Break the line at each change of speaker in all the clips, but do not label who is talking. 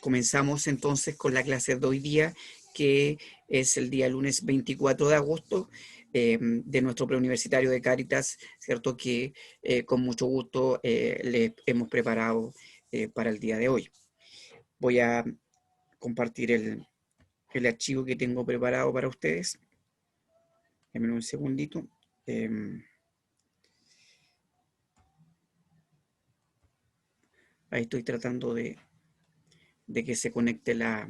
Comenzamos entonces con la clase de hoy día, que es el día lunes 24 de agosto, de nuestro preuniversitario de Cáritas, ¿cierto? Que con mucho gusto le hemos preparado para el día de hoy. Voy a compartir el archivo que tengo preparado para ustedes. Denme un segundito. Ahí estoy tratando de que se conecte la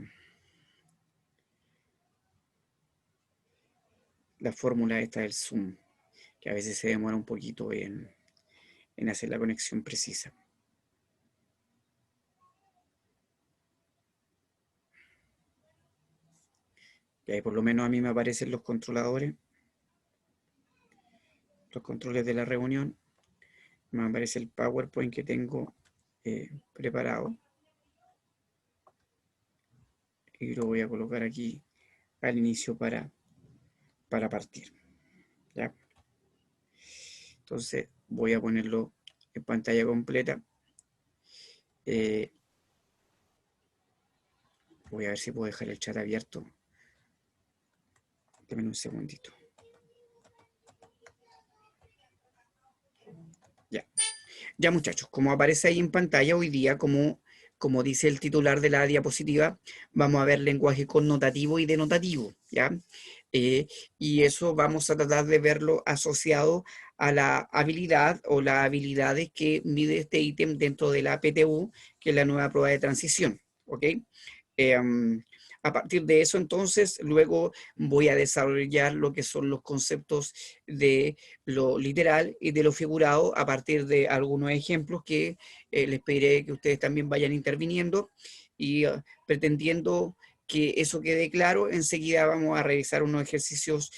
fórmula esta del Zoom, que a veces se demora un poquito en hacer la conexión precisa. Y ahí por lo menos a mí me aparecen los controladores, los controles de la reunión. Me aparece el PowerPoint que tengo preparado. Y lo voy a colocar aquí al inicio para partir. ¿Ya? Entonces voy a ponerlo en pantalla completa. Voy a ver si puedo dejar el chat abierto. Dame un segundito. Ya. Ya, muchachos, como aparece ahí en pantalla hoy día, como dice el titular de la diapositiva, vamos a ver lenguaje connotativo y denotativo, ¿ya? Y eso vamos a tratar de verlo asociado a la habilidad o las habilidades que mide este ítem dentro de la PTU, que es la nueva prueba de transición, ¿ok? A partir de eso, entonces, luego voy a desarrollar lo que son los conceptos de lo literal y de lo figurado a partir de algunos ejemplos que les pediré que ustedes también vayan interviniendo y pretendiendo que eso quede claro. Enseguida vamos a revisar unos ejercicios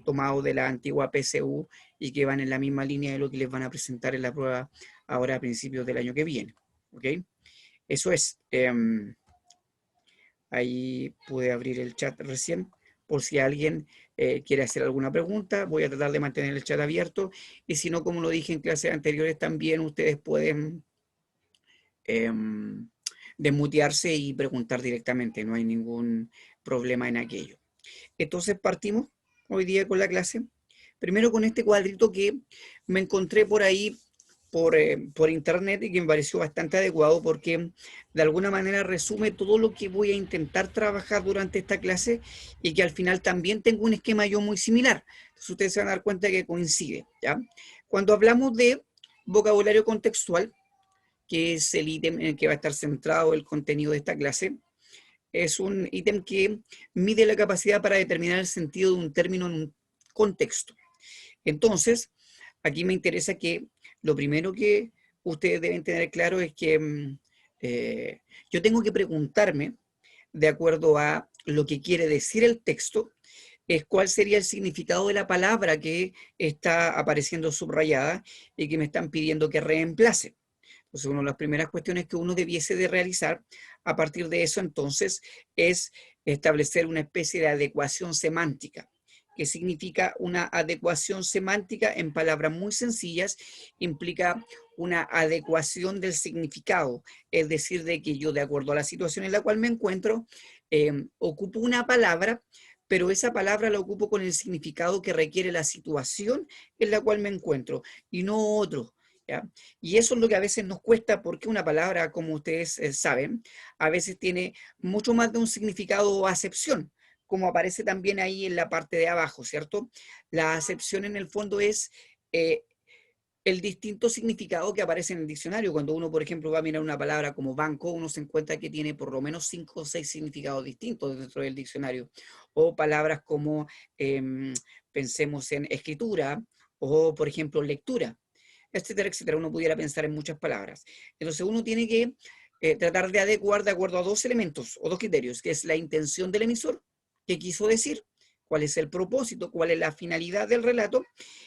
tomados de la antigua PSU y que van en la misma línea de lo que les van a presentar en la prueba ahora a principios del año que viene. ¿Ok? Eso es. Ahí pude abrir el chat recién por si alguien quiere hacer alguna pregunta. Voy a tratar de mantener el chat abierto y si no, como lo dije en clases anteriores, también ustedes pueden desmutearse y preguntar directamente. No hay ningún problema en aquello. Entonces partimos hoy día con la clase. Primero con este cuadrito que me encontré por ahí por internet y que me pareció bastante adecuado porque de alguna manera resume todo lo que voy a intentar trabajar durante esta clase y que al final también tengo un esquema yo muy similar. Entonces ustedes se van a dar cuenta que coincide, ¿ya? Cuando hablamos de vocabulario contextual, que es el ítem en el que va a estar centrado el contenido de esta clase, es un ítem que mide la capacidad para determinar el sentido de un término en un contexto. Entonces, aquí me interesa que lo primero que ustedes deben tener claro es que yo tengo que preguntarme, de acuerdo a lo que quiere decir el texto, es cuál sería el significado de la palabra que está apareciendo subrayada y que me están pidiendo que reemplace. Entonces, una de las primeras cuestiones que uno debiese de realizar a partir de eso, entonces, es establecer una especie de adecuación semántica. ¿Qué significa una adecuación semántica? En palabras muy sencillas, implica una adecuación del significado, es decir, de que yo, de acuerdo a la situación en la cual me encuentro, ocupo una palabra, pero esa palabra la ocupo con el significado que requiere la situación en la cual me encuentro y no otro. ¿Ya? Y eso es lo que a veces nos cuesta porque una palabra, como ustedes saben, a veces tiene mucho más de un significado o acepción, como aparece también ahí en la parte de abajo, ¿cierto? La acepción en el fondo es el distinto significado que aparece en el diccionario. Cuando uno, por ejemplo, va a mirar una palabra como banco, uno se encuentra que tiene por lo menos 5 o 6 significados distintos dentro del diccionario. O palabras como, pensemos en escritura, o por ejemplo, lectura, etcétera, etcétera. Uno pudiera pensar en muchas palabras. Entonces uno tiene que tratar de adecuar de acuerdo a dos elementos o dos criterios, que es la intención del emisor, qué quiso decir, cuál es el propósito, cuál es la finalidad del relato,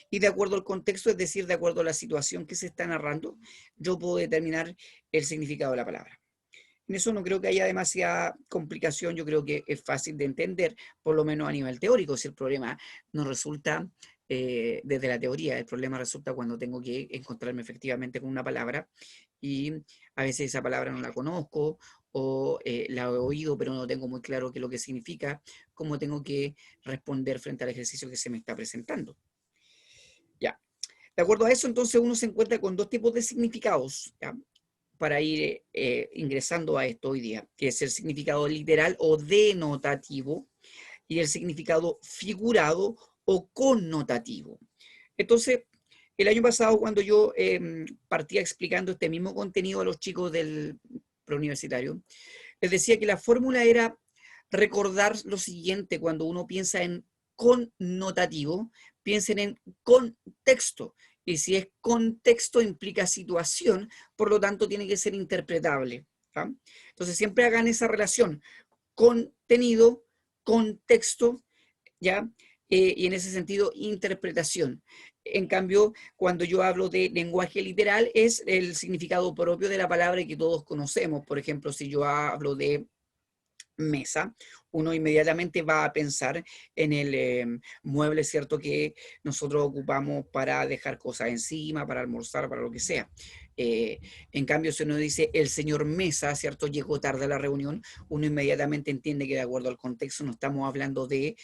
y de acuerdo al contexto, es decir, de acuerdo a la situación que se está narrando, yo puedo determinar el significado de la palabra. En eso no creo que haya demasiada complicación, yo creo que es fácil de entender, por lo menos a nivel teórico. Si el problema no resulta desde la teoría, el problema resulta cuando tengo que encontrarme efectivamente con una palabra y a veces esa palabra no la conozco o la he oído pero no tengo muy claro qué es lo que significa, cómo tengo que responder frente al ejercicio que se me está presentando. Ya. De acuerdo a eso, entonces uno se encuentra con dos tipos de significados, ¿ya? Para ir ingresando a esto hoy día, que es el significado literal o denotativo y el significado figurado o connotativo. Entonces, el año pasado cuando yo partía explicando este mismo contenido a los chicos del preuniversitario, les decía que la fórmula era recordar lo siguiente: cuando uno piensa en connotativo, piensen en contexto. Y si es contexto, implica situación, por lo tanto tiene que ser interpretable. ¿Ah? Entonces siempre hagan esa relación: contenido, contexto, ¿ya? Y en ese sentido, interpretación. En cambio, cuando yo hablo de lenguaje literal, es el significado propio de la palabra que todos conocemos. Por ejemplo, si yo hablo de mesa, uno inmediatamente va a pensar en el mueble, ¿cierto?, que nosotros ocupamos para dejar cosas encima, para almorzar, para lo que sea. Eh, en cambio, si uno dice el señor Mesa, ¿cierto?, llegó tarde a la reunión, uno inmediatamente entiende que de acuerdo al contexto no estamos hablando de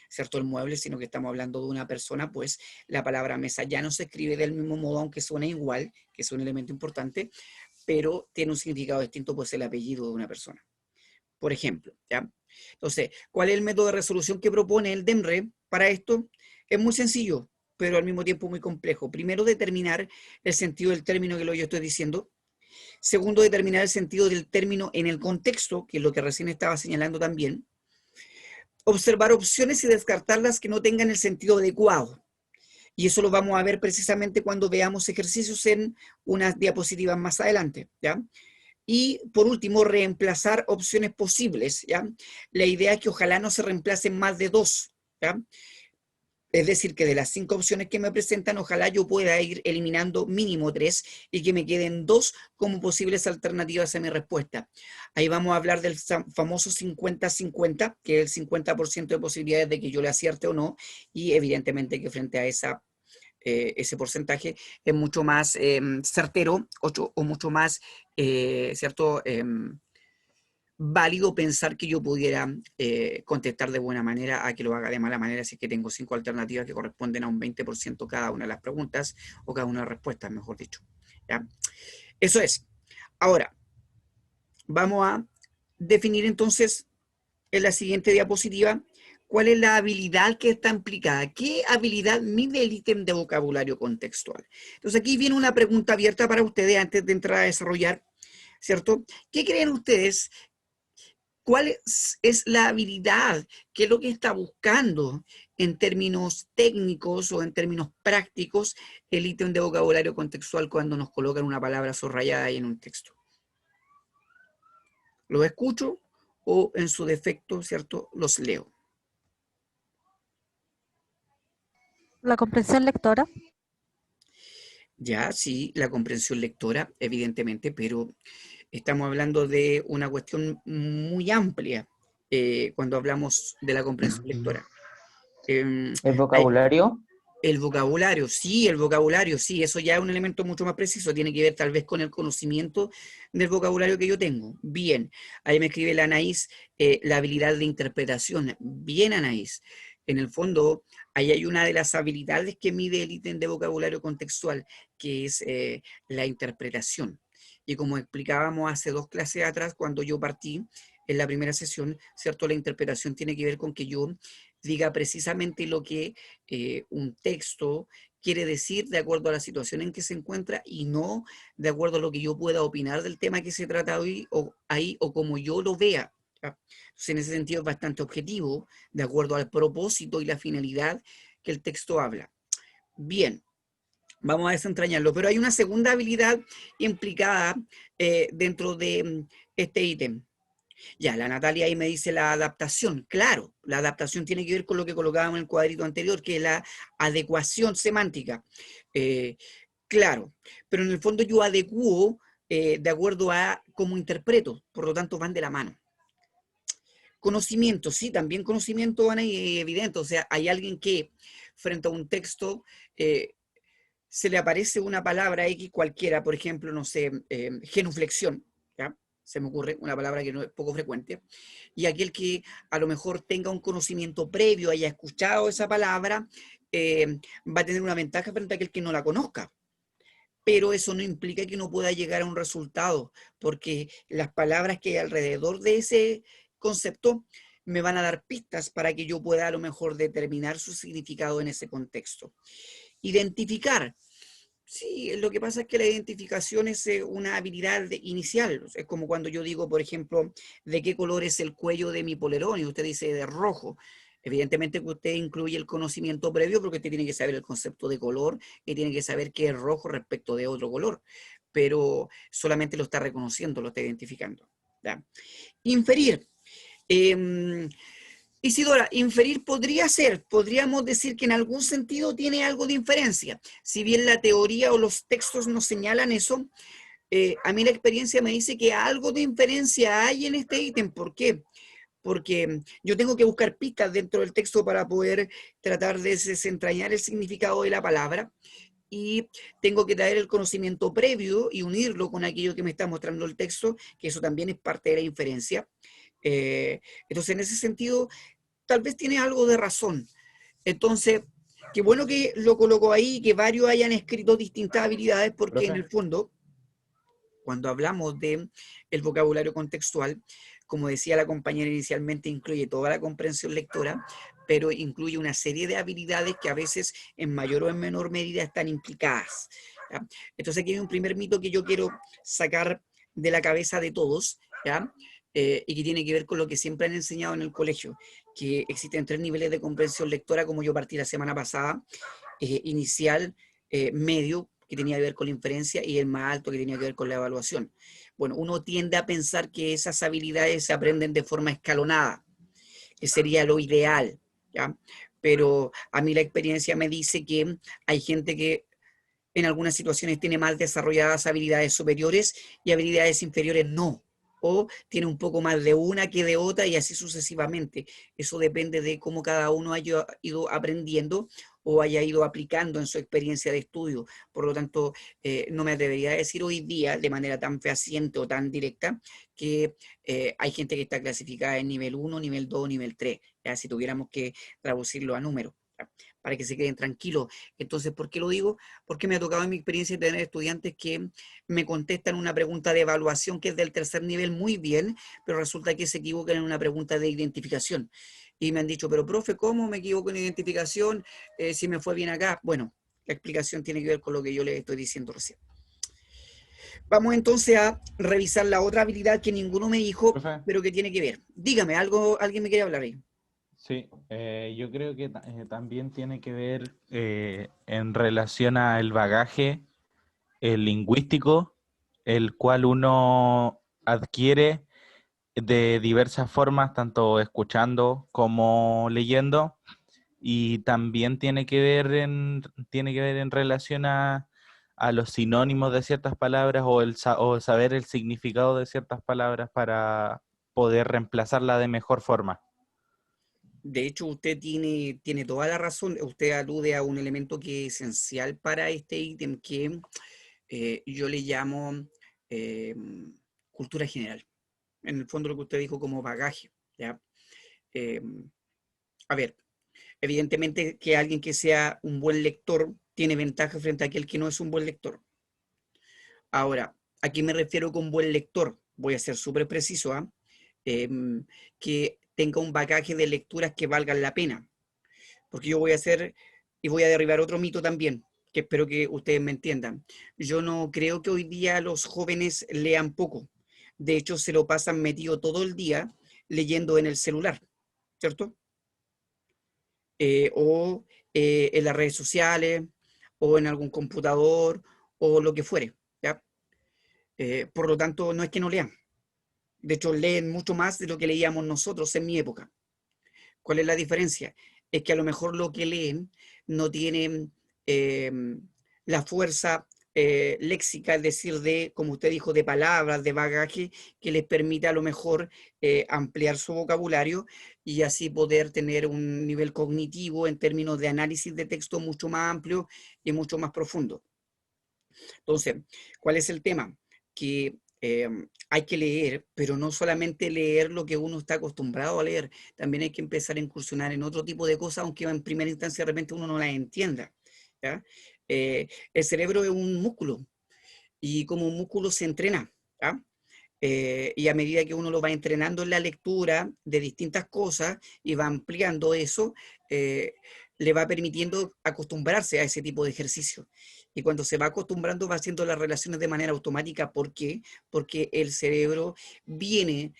¿cierto?, el mueble, sino que estamos hablando de una persona. Pues la palabra mesa ya no se escribe del mismo modo, aunque suena igual, que es un elemento importante, pero tiene un significado distinto, pues el apellido de una persona, por ejemplo, ¿ya? Entonces, ¿cuál es el método de resolución que propone el DEMRE para esto? Es muy sencillo, pero al mismo tiempo muy complejo. Primero, determinar el sentido del término que yo estoy diciendo. Segundo, determinar el sentido del término en el contexto, que es lo que recién estaba señalando también. Observar opciones y descartarlas que no tengan el sentido adecuado. Y eso lo vamos a ver precisamente cuando veamos ejercicios en unas diapositivas más adelante, ¿ya? Y por último, reemplazar opciones posibles, ¿ya? La idea es que ojalá no se reemplacen más de dos, ¿ya? Es decir, que de las 5 opciones que me presentan, ojalá yo pueda ir eliminando mínimo 3 y que me queden 2 como posibles alternativas a mi respuesta. Ahí vamos a hablar del famoso 50-50, que es el 50% de posibilidades de que yo le acierte o no, y evidentemente que frente a ese porcentaje es mucho más certero o mucho más, ¿cierto?, válido pensar que yo pudiera contestar de buena manera a que lo haga de mala manera, si es que tengo 5 alternativas que corresponden a un 20% cada una de las preguntas o cada una de las respuestas, mejor dicho, ¿ya? Eso es. Ahora, vamos a definir entonces en la siguiente diapositiva cuál es la habilidad que está implicada. ¿Qué habilidad mide el ítem de vocabulario contextual? Entonces aquí viene una pregunta abierta para ustedes antes de entrar a desarrollar, ¿cierto? ¿Qué creen ustedes? ¿Cuál es la habilidad? ¿Qué es lo que está buscando en términos técnicos o en términos prácticos el ítem de vocabulario contextual cuando nos colocan una palabra subrayada ahí en un texto? ¿Lo escucho o en su defecto, ¿cierto?, los leo?
La comprensión lectora.
Ya, sí, la comprensión lectora, evidentemente, pero estamos hablando de una cuestión muy amplia cuando hablamos de la comprensión lectora. Eh,
¿El
hay,
vocabulario?
el vocabulario, sí, eso ya es un elemento mucho más preciso, tiene que ver tal vez con el conocimiento del vocabulario que yo tengo. Bien, ahí me escribe la Anaís, la habilidad de interpretación. Bien, Anaís. En el fondo, ahí hay una de las habilidades que mide el ítem de vocabulario contextual, que es la interpretación. Y como explicábamos hace 2 clases atrás, cuando yo partí en la primera sesión, ¿cierto? La interpretación tiene que ver con que yo diga precisamente lo que un texto quiere decir de acuerdo a la situación en que se encuentra y no de acuerdo a lo que yo pueda opinar del tema que se trata hoy o ahí o como yo lo vea. ¿Ya? Entonces, en ese sentido es bastante objetivo, de acuerdo al propósito y la finalidad que el texto habla. Bien, vamos a desentrañarlo, pero hay una segunda habilidad implicada dentro de este ítem. Ya, la Natalia ahí me dice la adaptación. Claro, la adaptación tiene que ver con lo que colocábamos en el cuadrito anterior, que es la adecuación semántica. Eh, claro, pero en el fondo yo adecuo de acuerdo a cómo interpreto, por lo tanto van de la mano. Conocimiento, sí, también conocimiento, Ana, y evidente. O sea, hay alguien que frente a un texto se le aparece una palabra X cualquiera, por ejemplo, no sé, genuflexión, ¿ya? se me ocurre una palabra que no es poco frecuente, y aquel que a lo mejor tenga un conocimiento previo, haya escuchado esa palabra, va a tener una ventaja frente a aquel que no la conozca. Pero eso no implica que no pueda llegar a un resultado, porque las palabras que hay alrededor de ese concepto me van a dar pistas para que yo pueda a lo mejor determinar su significado en ese contexto. Identificar. Sí, lo que pasa es que la identificación es una habilidad inicial. Es como cuando yo digo, por ejemplo, de qué color es el cuello de mi polerón y usted dice de rojo. Evidentemente que usted incluye el conocimiento previo porque usted tiene que saber el concepto de color y tiene que saber qué es rojo respecto de otro color, pero solamente lo está reconociendo, lo está identificando. ¿Ya? Inferir. Eh, Isidora, inferir podría ser, podríamos decir que en algún sentido tiene algo de inferencia. Si bien la teoría o los textos nos señalan eso, a mí la experiencia me dice que algo de inferencia hay en este ítem. ¿Por qué? Porque yo tengo que buscar pistas dentro del texto para poder tratar de desentrañar el significado de la palabra y tengo que traer el conocimiento previo y unirlo con aquello que me está mostrando el texto, que eso también es parte de la inferencia. Entonces, en ese sentido, tal vez tiene algo de razón. Entonces, qué bueno que lo colocó ahí, que varios hayan escrito distintas habilidades, porque en
Profe,
el fondo, cuando hablamos de el vocabulario contextual, como decía la compañera inicialmente, incluye toda la comprensión lectora, pero incluye una serie de habilidades que a veces en mayor o en menor medida están implicadas. ¿Ya? Entonces aquí hay un primer mito que yo quiero sacar de la cabeza de todos, ¿ya? Y que tiene que ver con lo que siempre han enseñado en el colegio, que existen 3 niveles de comprensión lectora, como yo partí la semana pasada, inicial, medio, que tenía que ver con la inferencia, y el más alto, que tenía que ver con la evaluación. Bueno, uno tiende a pensar que esas habilidades se aprenden de forma escalonada, que sería lo ideal, ¿ya? Pero a mí la experiencia me dice que hay gente que en algunas situaciones tiene más desarrolladas habilidades superiores y habilidades inferiores no. O tiene un poco más de una que de otra y así sucesivamente. Eso depende de cómo cada uno haya ido aprendiendo o haya ido aplicando en su experiencia de estudio. Por lo tanto, no me atrevería a decir hoy día de manera tan fehaciente o tan directa que hay gente que está clasificada en nivel 1, nivel 2, nivel 3, ¿ya? Si tuviéramos que traducirlo a números, ¿ya? Para que se queden tranquilos. Entonces, ¿por qué lo digo? Porque me ha tocado en mi experiencia tener estudiantes que me contestan una pregunta de evaluación que es del 3er nivel muy bien, pero resulta que se equivocan en una pregunta de identificación. Y me han dicho, pero profe, ¿cómo me equivoco en identificación si me fue bien acá? Bueno, la explicación tiene que ver con lo que yo les estoy diciendo recién. Vamos entonces a revisar la otra habilidad que ninguno me dijo,
profe,
pero que tiene que ver. Dígame, alguien me quiere hablar ahí.
sí, yo creo que también tiene que ver en relación al bagaje lingüístico, el cual uno adquiere de diversas formas, tanto escuchando como leyendo, y también tiene que ver en relación a los sinónimos de ciertas palabras o saber el significado de ciertas palabras para poder reemplazarla de mejor forma.
De hecho, usted tiene toda la razón. Usted alude a un elemento que es esencial para este ítem que yo le llamo eh, cultura general. En el fondo lo que usted dijo como bagaje, ¿ya? Eh, a ver, evidentemente que alguien que sea un buen lector tiene ventaja frente a aquel que no es un buen lector. Ahora, ¿a qué me refiero con buen lector? Voy a ser súper preciso, ¿ah? Que tenga un bagaje de lecturas que valgan la pena. Porque yo voy a hacer y voy a derribar otro mito también, que espero que ustedes me entiendan. Yo no creo que hoy día los jóvenes lean poco. De hecho, se lo pasan metido todo el día leyendo en el celular, ¿cierto? O en las redes sociales, o en algún computador, o lo que fuere, ¿ya? Por lo tanto, no es que no lean. De hecho, leen mucho más de lo que leíamos nosotros en mi época. ¿Cuál es la diferencia? Es que a lo mejor lo que leen no tienen eh, la fuerza léxica, es decir, de, como usted dijo, de palabras, de bagaje, que les permita a lo mejor ampliar su vocabulario y así poder tener un nivel cognitivo en términos de análisis de texto mucho más amplio y mucho más profundo. Entonces, ¿cuál es el tema? Que hay que leer, pero no solamente leer lo que uno está acostumbrado a leer, también hay que empezar a incursionar en otro tipo de cosas, aunque en primera instancia de repente uno no las entienda, ¿ya? El cerebro es un músculo, y como un músculo se entrena, ¿ya? Y a medida que uno lo va entrenando en la lectura de distintas cosas y va ampliando eso, le va permitiendo acostumbrarse a ese tipo de ejercicio. Y cuando se va acostumbrando va haciendo las relaciones de manera automática. ¿Por qué? Porque el cerebro viene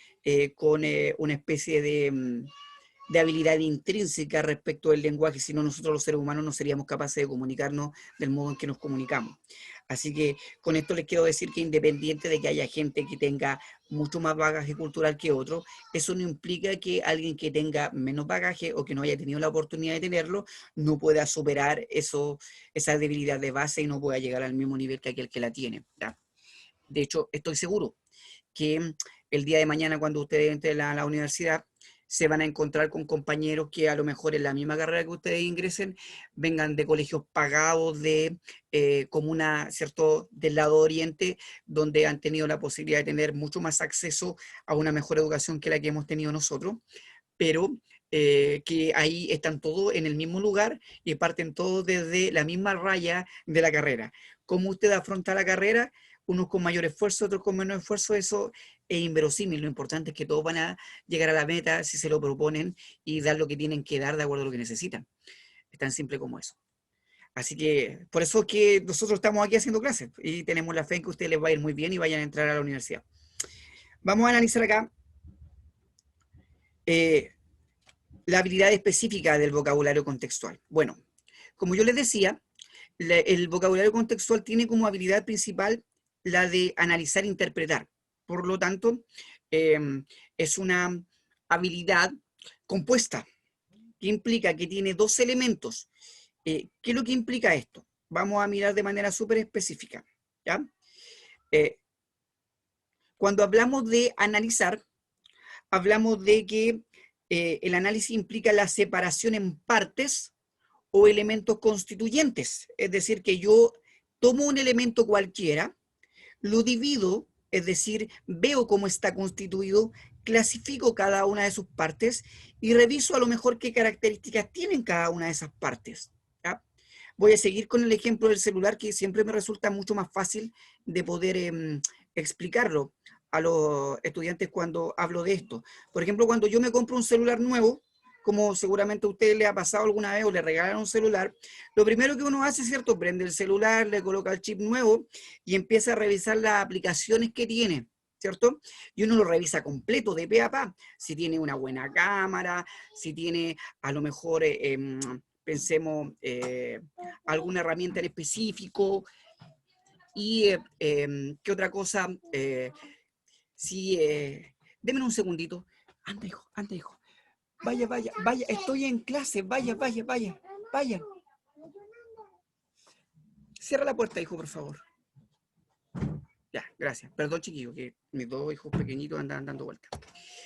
con una especie de habilidad intrínseca respecto del lenguaje, si no nosotros los seres humanos no seríamos capaces de comunicarnos del modo en que nos comunicamos. Así que con esto les quiero decir que independiente de que haya gente que tenga mucho más bagaje cultural que otro, eso no implica que alguien que tenga menos bagaje o que no haya tenido la oportunidad de tenerlo, no pueda superar esa debilidad de base y no pueda llegar al mismo nivel que aquel que la tiene, ¿ya? De hecho, estoy seguro que el día de mañana cuando ustedes entren a la universidad se van a encontrar con compañeros que a lo mejor en la misma carrera que ustedes ingresen vengan de colegios pagados de comuna, ¿cierto?, del lado oriente, donde han tenido la posibilidad de tener mucho más acceso a una mejor educación que la que hemos tenido nosotros, pero que ahí están todos en el mismo lugar y parten todos desde la misma raya de la carrera. ¿Cómo usted afronta la carrera? Unos con mayor esfuerzo, otros con menos esfuerzo, eso es inverosímil. Lo importante es que todos van a llegar a la meta si se lo proponen y dar lo que tienen que dar de acuerdo a lo que necesitan. Es tan simple como eso. Así que por eso es que nosotros estamos aquí haciendo clases y tenemos la fe en que a ustedes les va a ir muy bien y vayan a entrar a la universidad. Vamos a analizar acá la habilidad específica del vocabulario contextual. Bueno, como yo les decía, el vocabulario contextual tiene como habilidad principal la de analizar e interpretar. Por lo tanto, es una habilidad compuesta que implica que tiene dos elementos. ¿Qué es lo que implica esto? Vamos a mirar de manera súper específica, ¿ya? Cuando hablamos de analizar, hablamos de que el análisis implica la separación en partes o elementos constituyentes. Es decir, que yo tomo un elemento cualquiera, lo divido, es decir, veo cómo está constituido, clasifico cada una de sus partes y reviso a lo mejor qué características tienen cada una de esas partes, ¿ya? Voy a seguir con el ejemplo del celular, que siempre me resulta mucho más fácil de poder explicarlo a los estudiantes cuando hablo de esto. Por ejemplo, cuando yo me compro un celular nuevo, como seguramente a usted le ha pasado alguna vez o le regalaron un celular, lo primero que uno hace, ¿cierto? Prende el celular, le coloca el chip nuevo y empieza a revisar las aplicaciones que tiene, ¿cierto? Y uno lo revisa completo, de pe a pa. Si tiene una buena cámara, si tiene a lo mejor, pensemos, alguna herramienta en específico. Y, ¿qué otra cosa? Si, Deme un segundito. Anda, hijo, anda, hijo. Vaya, vaya, vaya, estoy en clase, vaya, vaya, vaya, vaya. Cierra la puerta, hijo, por favor. Ya, gracias. Perdón, chiquillo, que mis dos hijos pequeñitos andan dando vueltas.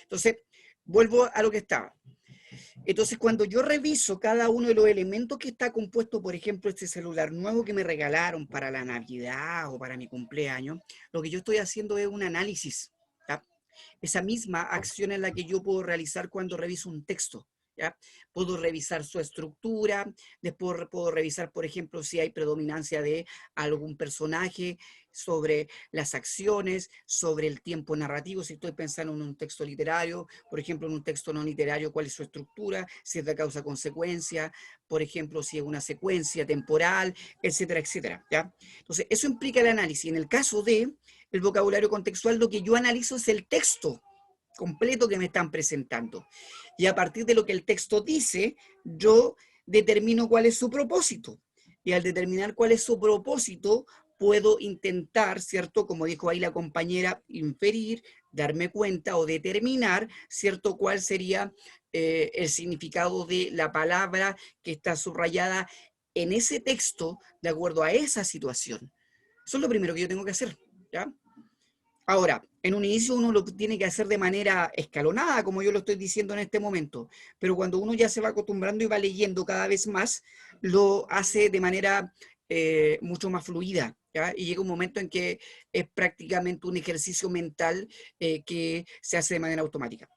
Entonces, vuelvo a lo que estaba. Entonces, cuando yo reviso cada uno de los elementos que está compuesto, por ejemplo, este celular nuevo que me regalaron para la Navidad o para mi cumpleaños, lo que yo estoy haciendo es un análisis, ¿ya? Esa misma acción es la que yo puedo realizar cuando reviso un texto, ¿ya? Puedo revisar su estructura, después puedo revisar, por ejemplo, si hay predominancia de algún personaje sobre las acciones, sobre el tiempo narrativo, si estoy pensando en un texto literario, por ejemplo, en un texto no literario, cuál es su estructura, si es de causa-consecuencia, por ejemplo, si es una secuencia temporal, etcétera, etcétera, ¿ya? Entonces, eso implica el análisis. En el caso de el vocabulario contextual, lo que yo analizo es el texto completo que me están presentando. Y a partir de lo que el texto dice, yo determino cuál es su propósito. Y al determinar cuál es su propósito, puedo intentar, ¿cierto? Como dijo ahí la compañera, inferir, darme cuenta o determinar, ¿cierto? Cuál sería el significado de la palabra que está subrayada en ese texto de acuerdo a esa situación. Eso es lo primero que yo tengo que hacer, ¿ya? Ahora, en un inicio uno lo tiene que hacer de manera escalonada, como yo lo estoy diciendo en este momento, pero cuando uno ya se va acostumbrando y va leyendo cada vez más, lo hace de manera mucho más fluida, ¿ya? Y llega un momento en que es prácticamente un ejercicio mental que se hace de manera automática.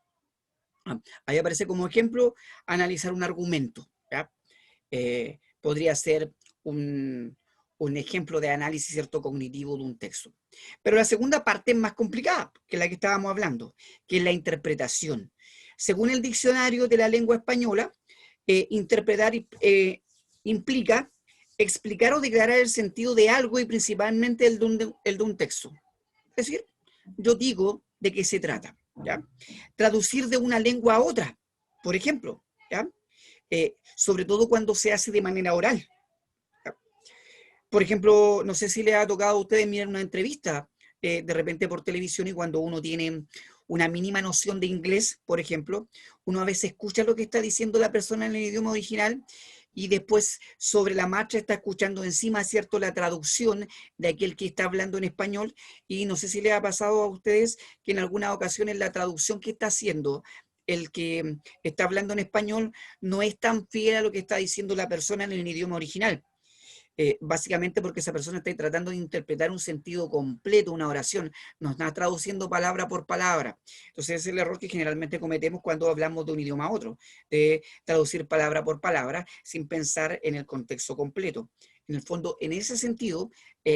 Ahí aparece como ejemplo analizar un argumento, ¿ya? Podría ser un ejemplo de análisis, ¿cierto?, cognitivo de un texto. Pero la segunda parte es más complicada que la que estábamos hablando, que es la interpretación. Según el diccionario de la lengua española, interpretar implica explicar o declarar el sentido de algo y principalmente el de un texto. Es decir, yo digo de qué se trata, ¿ya? Traducir de una lengua a otra, por ejemplo, ¿ya? Sobre todo cuando se hace de manera oral. ¿Ya? Por ejemplo, no sé si les ha tocado a ustedes mirar una entrevista de repente por televisión y cuando uno tiene una mínima noción de inglés, por ejemplo, uno a veces escucha lo que está diciendo la persona en el idioma original y después sobre la marcha está escuchando encima, ¿cierto?, la traducción de aquel que está hablando en español y no sé si les ha pasado a ustedes que en algunas ocasiones la traducción que está haciendo el que está hablando en español no es tan fiel a lo que está diciendo la persona en el idioma original. Básicamente porque esa persona está tratando de interpretar un sentido completo, una oración, nos está traduciendo palabra por palabra. Entonces ese es el error que generalmente cometemos cuando hablamos de un idioma a otro, de traducir palabra por palabra sin pensar en el contexto completo. En el fondo, en ese sentido,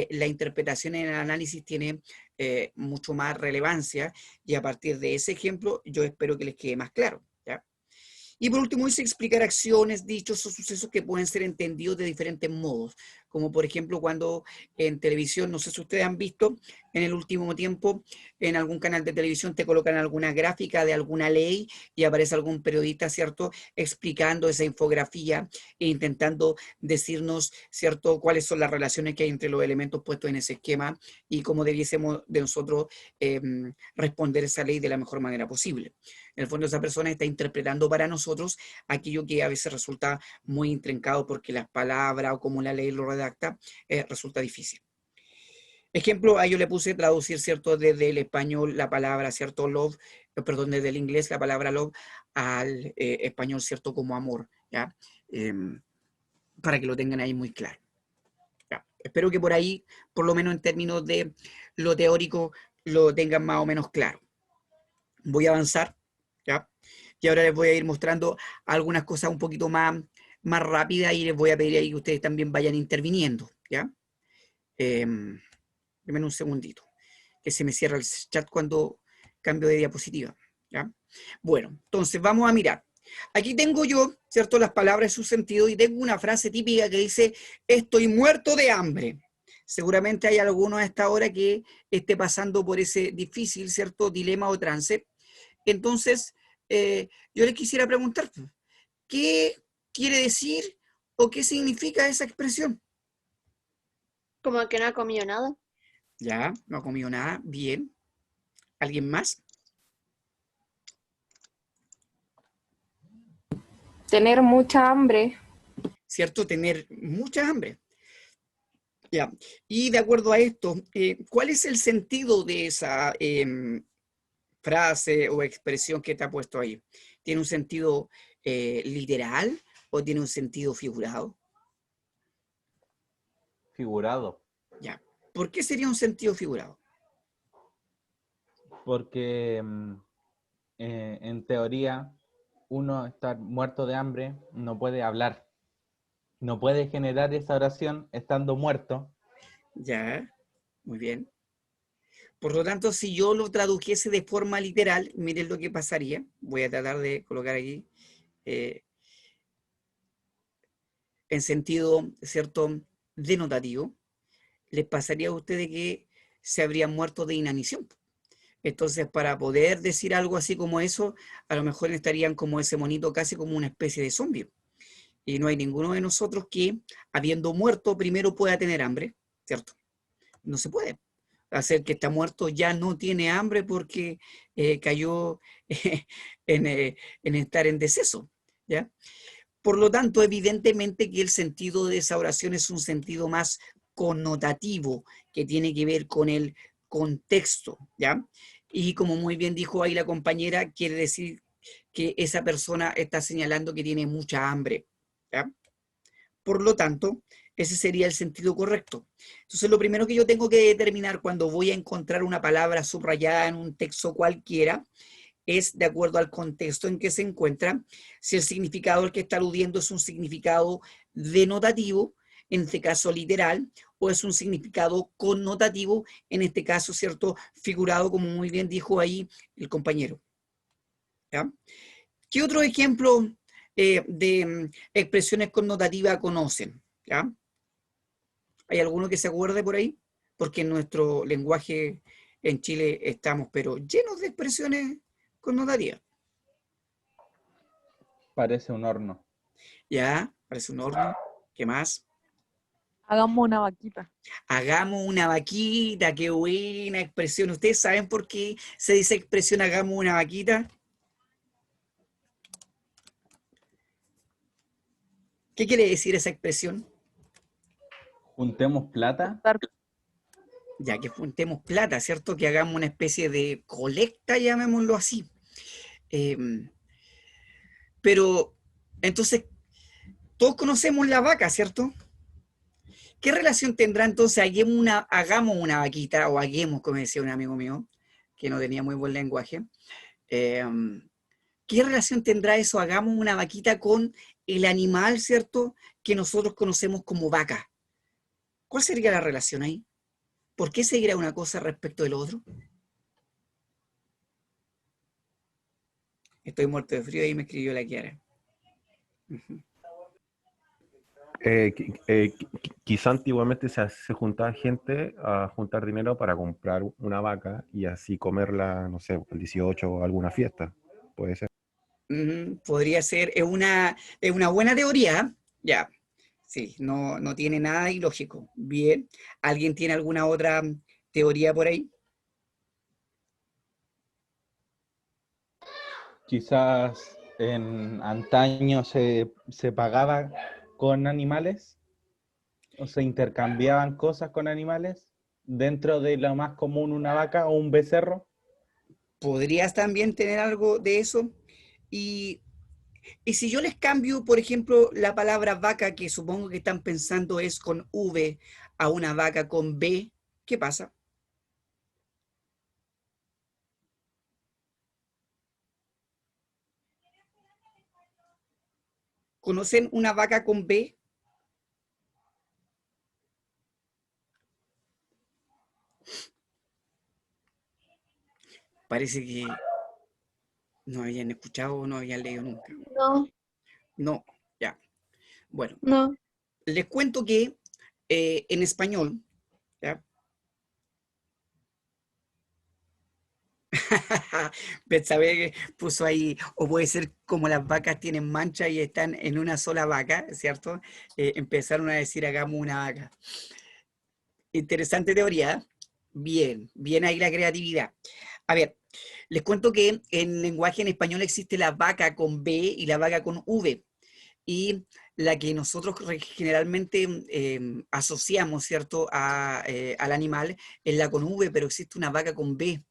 la interpretación en el análisis tiene mucho más relevancia y a partir de ese ejemplo yo espero que les quede más claro, ¿ya? Y por último, dice explicar acciones, dichos o sucesos que pueden ser entendidos de diferentes modos, como por ejemplo cuando en televisión, no sé si ustedes han visto, en el último tiempo, en algún canal de televisión te colocan alguna gráfica de alguna ley y aparece algún periodista, ¿cierto?, explicando esa infografía e intentando decirnos, ¿cierto?, cuáles son las relaciones que hay entre los elementos puestos en ese esquema y cómo debiésemos de nosotros responder esa ley de la mejor manera posible. En el fondo esa persona está interpretando para nosotros aquello que a veces resulta muy intrincado porque las palabras o como la ley lo redacta resulta difícil. Ejemplo, a yo le puse traducir, ¿cierto?, desde el español la palabra, ¿cierto?, love, perdón, desde el inglés la palabra love al español, ¿cierto?, como amor, ¿ya? Para que lo tengan ahí muy claro. ¿Ya? Espero que por ahí, por lo menos en términos de lo teórico, lo tengan más o menos claro. Voy a avanzar, ¿ya? Y ahora les voy a ir mostrando algunas cosas un poquito más rápidas y les voy a pedir ahí que ustedes también vayan interviniendo, ¿ya? Denme un segundito, que se me cierra el chat cuando cambio de diapositiva, ¿ya? Bueno, entonces vamos a mirar. Aquí tengo yo, ¿cierto?, las palabras y su sentido y tengo una frase típica que dice, estoy muerto de hambre. Seguramente hay alguno a esta hora que esté pasando por ese difícil, ¿cierto?, dilema o trance. Entonces, yo les quisiera preguntar, ¿qué quiere decir o qué significa esa expresión?
Como que no ha comido nada.
Ya, no ha comido nada, bien. ¿Alguien más?
Tener mucha hambre.
¿Cierto? Tener mucha hambre. Ya. Y de acuerdo a esto, ¿cuál es el sentido de esa frase o expresión que te ha puesto ahí? ¿Tiene un sentido literal o tiene un sentido figurado?
Figurado.
Ya. ¿Por qué sería un sentido figurado?
Porque en teoría uno estar muerto de hambre no puede hablar. No puede generar esa oración estando muerto.
Ya, muy bien. Por lo tanto, si yo lo tradujese de forma literal, miren lo que pasaría. Voy a tratar de colocar aquí en sentido, ¿cierto?, denotativo. Les pasaría a ustedes que se habrían muerto de inanición. Entonces, para poder decir algo así como eso, a lo mejor estarían como ese monito, casi como una especie de zombie. Y no hay ninguno de nosotros que, habiendo muerto, primero pueda tener hambre, ¿cierto? No se puede. Hacer que está muerto ya no tiene hambre porque cayó en estar en deceso, ¿ya? Por lo tanto, evidentemente que el sentido de esa oración es un sentido más connotativo, que tiene que ver con el contexto, ¿ya? Y como muy bien dijo ahí la compañera, quiere decir que esa persona está señalando que tiene mucha hambre, ¿ya? Por lo tanto, Ese sería el sentido correcto. Entonces, lo primero que yo tengo que determinar cuando voy a encontrar una palabra subrayada en un texto cualquiera es, de acuerdo al contexto en que se encuentra, si el significado al que está aludiendo es un significado denotativo, en este caso literal, o es un significado connotativo, en este caso, ¿cierto?, figurado, como muy bien dijo ahí el compañero. ¿Ya? ¿Qué otro ejemplo de expresiones connotativas conocen? ¿Ya? ¿Hay alguno que se acuerde por ahí? Porque en nuestro lenguaje en Chile estamos, pero llenos de expresiones connotativas.
Parece un horno.
¿Ya? Parece un horno. ¿Qué más?
Hagamos una vaquita.
Hagamos una vaquita, qué buena expresión. ¿Ustedes saben por qué se dice expresión hagamos una vaquita? ¿Qué quiere decir esa expresión?
Juntemos plata.
Juntar
Ya que juntemos plata, ¿cierto? Que hagamos una especie de colecta, llamémoslo así. Pero, entonces, todos conocemos la vaca, ¿cierto? ¿Qué relación tendrá entonces hagamos una vaquita, o haguemos, como decía un amigo mío, que no tenía muy buen lenguaje? ¿Qué relación tendrá eso, hagamos una vaquita, con el animal, ¿cierto?, que nosotros conocemos como vaca? ¿Cuál sería la relación ahí? ¿Por qué seguirá una cosa respecto del otro? Estoy muerto de frío y me escribió la Kiara.
Quizá antiguamente se juntaba gente a juntar dinero para comprar una vaca y así comerla, no sé, el 18 o alguna fiesta. Puede ser.
Podría ser, es una buena teoría, ya, sí, no tiene nada ilógico. Bien, ¿alguien tiene alguna otra teoría por ahí?
Quizás en antaño se pagaba con animales o se intercambiaban cosas con animales dentro de lo más común, una vaca o un becerro.
¿Podrías también tener algo de eso? Y si yo les cambio, por ejemplo, la palabra vaca, que supongo que están pensando es con V, a una vaca con B, ¿qué pasa? ¿Conocen una vaca con B? Parece que no habían escuchado o no habían leído nunca.
No,
No, ya. Bueno,
no.
les cuento que en español, ¿ya? Betsabe que puso ahí, o puede ser como las vacas tienen mancha y están en una sola vaca, ¿cierto? Empezaron a decir hagamos una vaca. Interesante teoría. Bien, bien ahí la creatividad. A ver, les cuento que en lenguaje en español existe la vaca con B y la vaca con V. Y la que nosotros generalmente asociamos, ¿cierto?, al animal es la con V, pero existe una vaca con B,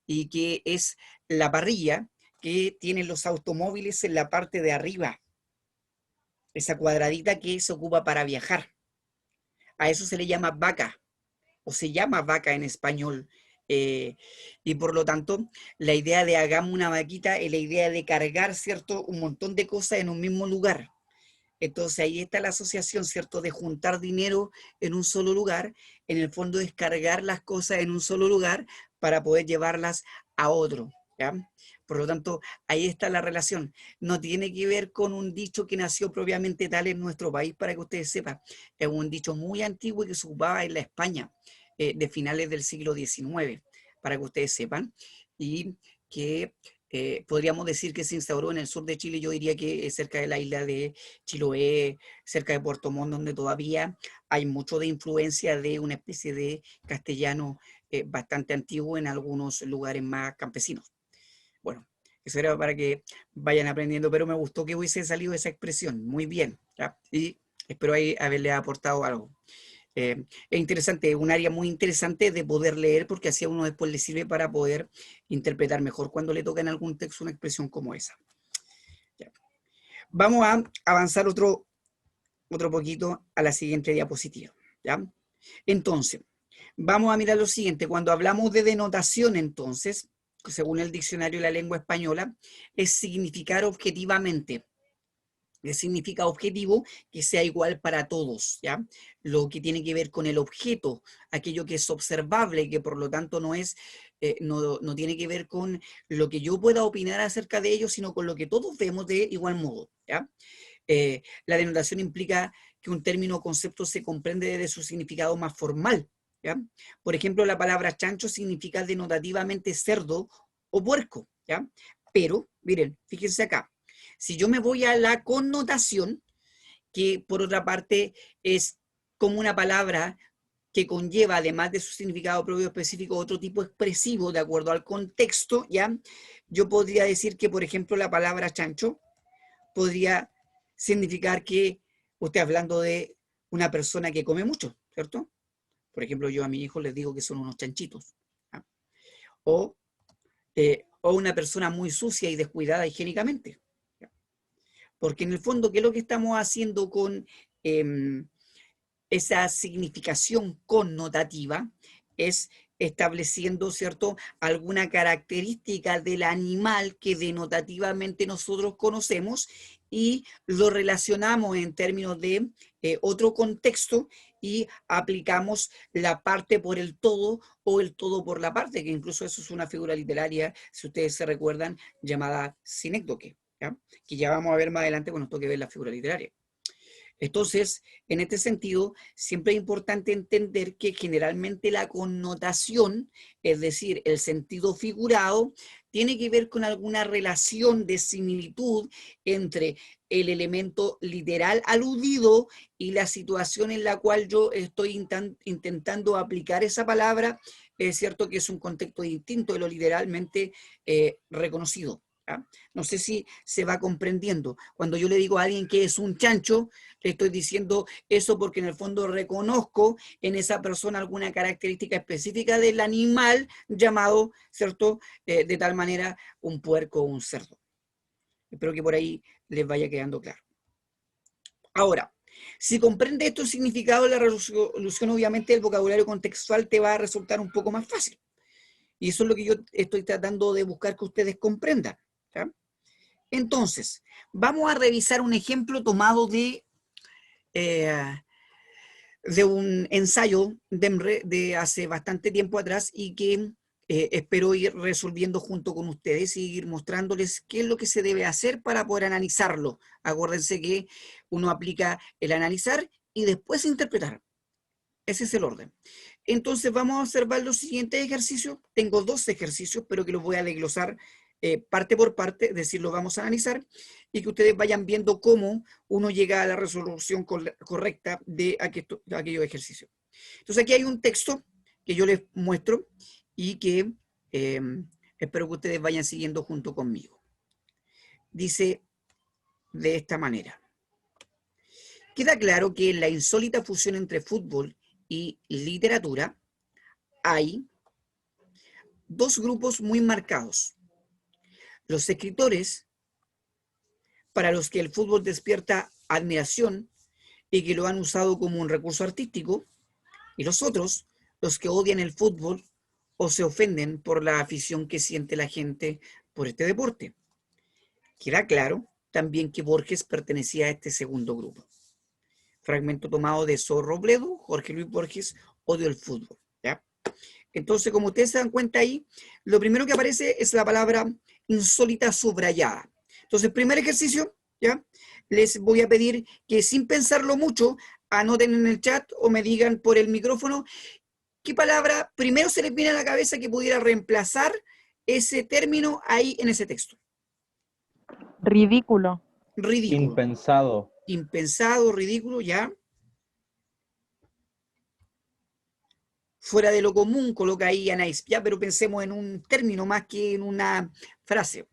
y que es la parrilla que tienen los automóviles en la parte de arriba, esa cuadradita que se ocupa para viajar. A eso se le llama vaca, o se llama vaca en español. Y por lo tanto, la idea de hagamos una vaquita es la idea de cargar, ¿cierto?, un montón de cosas en un mismo lugar. Entonces ahí está la asociación, ¿cierto?, de juntar dinero en un solo lugar, en el fondo descargar las cosas en un solo lugar para poder llevarlas a otro, ¿ya? Por lo tanto, ahí está la relación. No tiene que ver con un dicho que nació propiamente tal en nuestro país, para que ustedes sepan. Es un dicho muy antiguo y que se ocupaba en la España de finales del siglo XIX, para que ustedes sepan, y que podríamos decir que se instauró en el sur de Chile. Yo diría que es cerca de la isla de Chiloé, cerca de Puerto Montt, donde todavía hay mucho de influencia de una especie de castellano bastante antiguo en algunos lugares más campesinos. Bueno, eso era para que vayan aprendiendo, pero me gustó que hubiese salido esa expresión. Muy bien, ¿ya? Y espero ahí haberle aportado algo. Es interesante, un área muy interesante de poder leer, porque así a uno después le sirve para poder interpretar mejor cuando le toca en algún texto una expresión como esa. Ya. Vamos a avanzar otro otro poquito a la siguiente diapositiva, ¿ya? Entonces, vamos a mirar lo siguiente. Cuando hablamos de denotación, entonces, según el diccionario de la lengua española, es significar objetivamente. ¿Qué significa objetivo? Que sea igual para todos, ¿ya? Lo que tiene que ver con el objeto, aquello que es observable y que por lo tanto no tiene que ver con lo que yo pueda opinar acerca de ello, sino con lo que todos vemos de igual modo, ¿ya? La denotación implica que un término o concepto se comprende desde su significado más formal, ¿ya? Por ejemplo, la palabra chancho significa denotativamente cerdo o puerco, ¿ya? Pero, miren, fíjense acá. Si yo me voy a la connotación, que por otra parte es como una palabra que conlleva, además de su significado propio específico, otro tipo expresivo de acuerdo al contexto, ¿ya? Yo podría decir que, por ejemplo, la palabra chancho podría significar que usted hablando de una persona que come mucho, ¿cierto? Por ejemplo, yo a mis hijos les digo que son unos chanchitos, ¿ya? O una persona muy sucia y descuidada higiénicamente. Porque en el fondo, ¿qué es lo que estamos haciendo con esa significación connotativa? Es estableciendo, ¿cierto?, alguna característica del animal que denotativamente nosotros conocemos y lo relacionamos en términos de otro contexto y aplicamos la parte por el todo o el todo por la parte, que incluso eso es una figura literaria, si ustedes se recuerdan, llamada sinécdoque, ¿ya? Que ya vamos a ver más adelante cuando nos toque ver la figura literaria. Entonces, en este sentido, siempre es importante entender que generalmente la connotación, es decir, el sentido figurado, tiene que ver con alguna relación de similitud entre el elemento literal aludido y la situación en la cual yo estoy intentando aplicar esa palabra. Es cierto que es un contexto distinto de lo literalmente reconocido, ¿ya? No sé si se va comprendiendo. Cuando yo le digo a alguien que es un chancho, le estoy diciendo eso porque en el fondo reconozco en esa persona alguna característica específica del animal llamado, ¿cierto?, de tal manera un puerco o un cerdo. Espero que por ahí les vaya quedando claro. Ahora, si comprende estos significados, la resolución obviamente del vocabulario contextual te va a resultar un poco más fácil. Y eso es lo que yo estoy tratando de buscar que ustedes comprendan, ¿ya? Entonces, vamos a revisar un ejemplo tomado de un ensayo de hace bastante tiempo atrás y que espero ir resolviendo junto con ustedes y ir mostrándoles qué es lo que se debe hacer para poder analizarlo. Acuérdense que uno aplica el analizar y después interpretar. Ese es el orden. Entonces vamos a observar los siguientes ejercicios. Tengo 2 ejercicios, pero que los voy a desglosar parte por parte, es decir, lo vamos a analizar y que ustedes vayan viendo cómo uno llega a la resolución correcta de aquellos ejercicios. Entonces aquí hay un texto que yo les muestro y que espero que ustedes vayan siguiendo junto conmigo. Dice de esta manera. Queda claro que en la insólita fusión entre fútbol y literatura hay 2 grupos muy marcados. Los escritores, para los que el fútbol despierta admiración y que lo han usado como un recurso artístico, y los otros, los que odian el fútbol o se ofenden por la afición que siente la gente por este deporte. Queda claro también que Borges pertenecía a este segundo grupo. Fragmento tomado de Zorro Robledo, Jorge Luis Borges, Odio el fútbol, ¿ya? Entonces, como ustedes se dan cuenta ahí, lo primero que aparece es la palabra insólita subrayada. Entonces, primer ejercicio, ¿ya? Les voy a pedir que sin pensarlo mucho, anoten en el chat o me digan por el micrófono qué palabra primero se les viene a la cabeza que pudiera reemplazar ese término ahí en ese texto.
Ridículo.
Ridículo.
Impensado.
Impensado, ridículo, ya. Fuera de lo común, coloca ahí Anais, ya, pero pensemos en un término más que en una frase.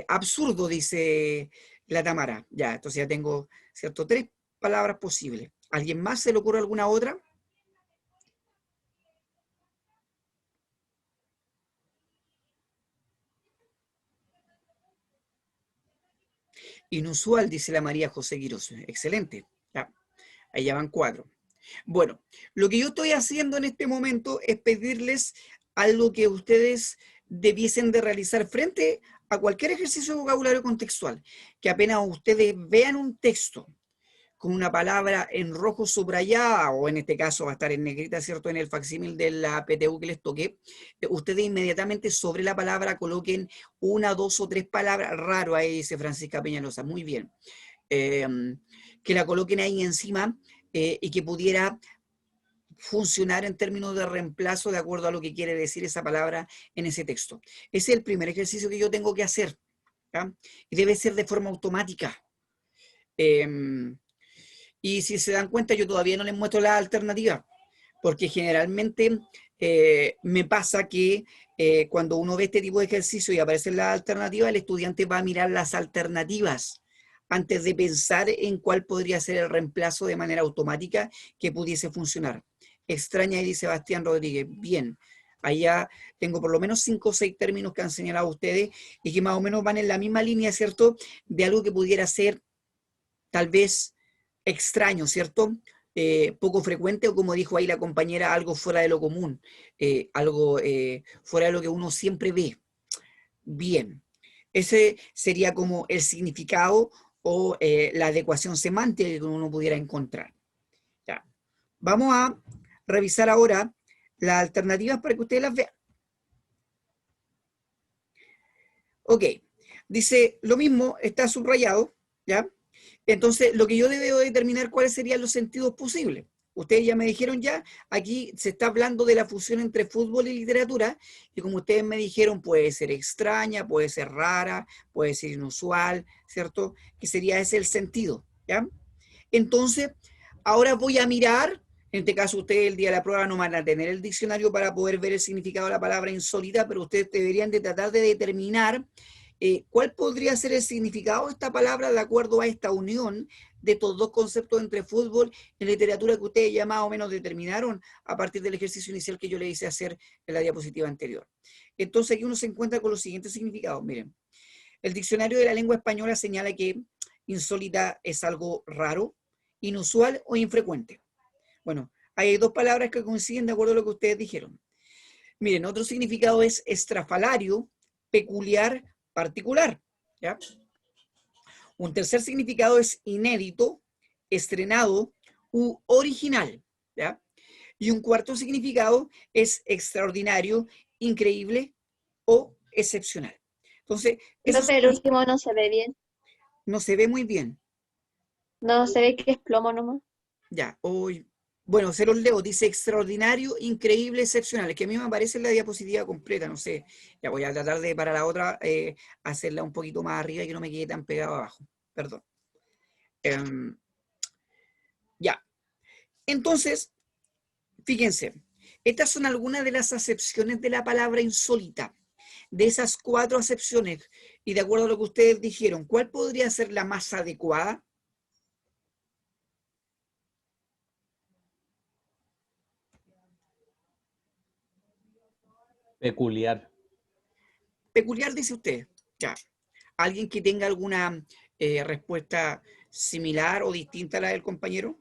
Absurdo, dice la Tamara. Ya, entonces ya tengo, ¿cierto?, 3 palabras posibles. ¿Alguien más se le ocurre alguna otra? Inusual, dice la María José Quirós. Excelente. Ya. Ahí ya van 4. Bueno, lo que yo estoy haciendo en este momento es pedirles algo que ustedes debiesen de realizar frente a cualquier ejercicio de vocabulario contextual, que apenas ustedes vean un texto con una palabra en rojo subrayada, o en este caso va a estar en negrita, ¿cierto? En el facsímil de la PTU que les toqué, ustedes inmediatamente sobre la palabra coloquen 1, 2 o 3 palabras, raro ahí dice Francisca Peñalosa, muy bien, que la coloquen ahí encima y que pudiera funcionar en términos de reemplazo de acuerdo a lo que quiere decir esa palabra en ese texto. Ese es el primer ejercicio que yo tengo que hacer, ¿ya? Y debe ser de forma automática. Y si se dan cuenta, yo todavía no les muestro la alternativa, porque generalmente me pasa que cuando uno ve este tipo de ejercicio y aparecen las alternativas, el estudiante va a mirar las alternativas antes de pensar en cuál podría ser el reemplazo de manera automática que pudiese funcionar. Extraña, y dice Sebastián Rodríguez. Bien, allá tengo por lo menos 5 o 6 términos que han señalado ustedes y que más o menos van en la misma línea, ¿cierto? De algo que pudiera ser tal vez extraño, ¿cierto? Poco frecuente, o como dijo ahí la compañera, algo fuera de lo común, algo fuera de lo que uno siempre ve. Bien, ese sería como el significado o la adecuación semántica que uno pudiera encontrar. Ya. Vamos a revisar ahora las alternativas para que ustedes las vean. Ok, dice lo mismo, está subrayado, ¿ya? Entonces, lo que yo debo determinar cuáles serían los sentidos posibles. Ustedes ya me dijeron ya, aquí se está hablando de la fusión entre fútbol y literatura, y como ustedes me dijeron, puede ser extraña, puede ser rara, puede ser inusual, ¿cierto? Que sería ese el sentido, ¿ya? Entonces, ahora voy a mirar, en este caso ustedes el día de la prueba no van a tener el diccionario para poder ver el significado de la palabra insólita, pero ustedes deberían de tratar de determinar ¿cuál podría ser el significado de esta palabra de acuerdo a esta unión de estos dos conceptos entre fútbol y literatura que ustedes ya más o menos determinaron a partir del ejercicio inicial que yo le hice hacer en la diapositiva anterior? Entonces aquí uno se encuentra con los siguientes significados. Miren, el diccionario de la lengua española señala que insólita es algo raro, inusual o infrecuente. Bueno, hay 2 palabras que coinciden de acuerdo a lo que ustedes dijeron. Miren, otro significado es estrafalario, peculiar, particular, ¿ya? Un tercer significado es inédito, estrenado u original, ¿ya? Y un cuarto significado es extraordinario, increíble o excepcional. Entonces, eso
Profe, el último no se ve bien.
no se ve muy bien.
No se ve que es plomo nomás.
Ya, hoy, bueno, se los leo, dice extraordinario, increíble, excepcional. Es que a mí me aparece en la diapositiva completa, no sé. Ya voy a tratar de para la otra hacerla un poquito más arriba y que no me quede tan pegado abajo. Perdón. Ya. Entonces, fíjense, estas son algunas de las acepciones de la palabra insólita. De esas 4 acepciones, y de acuerdo a lo que ustedes dijeron, ¿cuál podría ser la más adecuada?
Peculiar.
Peculiar, dice usted. Ya. ¿Alguien que tenga alguna respuesta similar o distinta a la del compañero?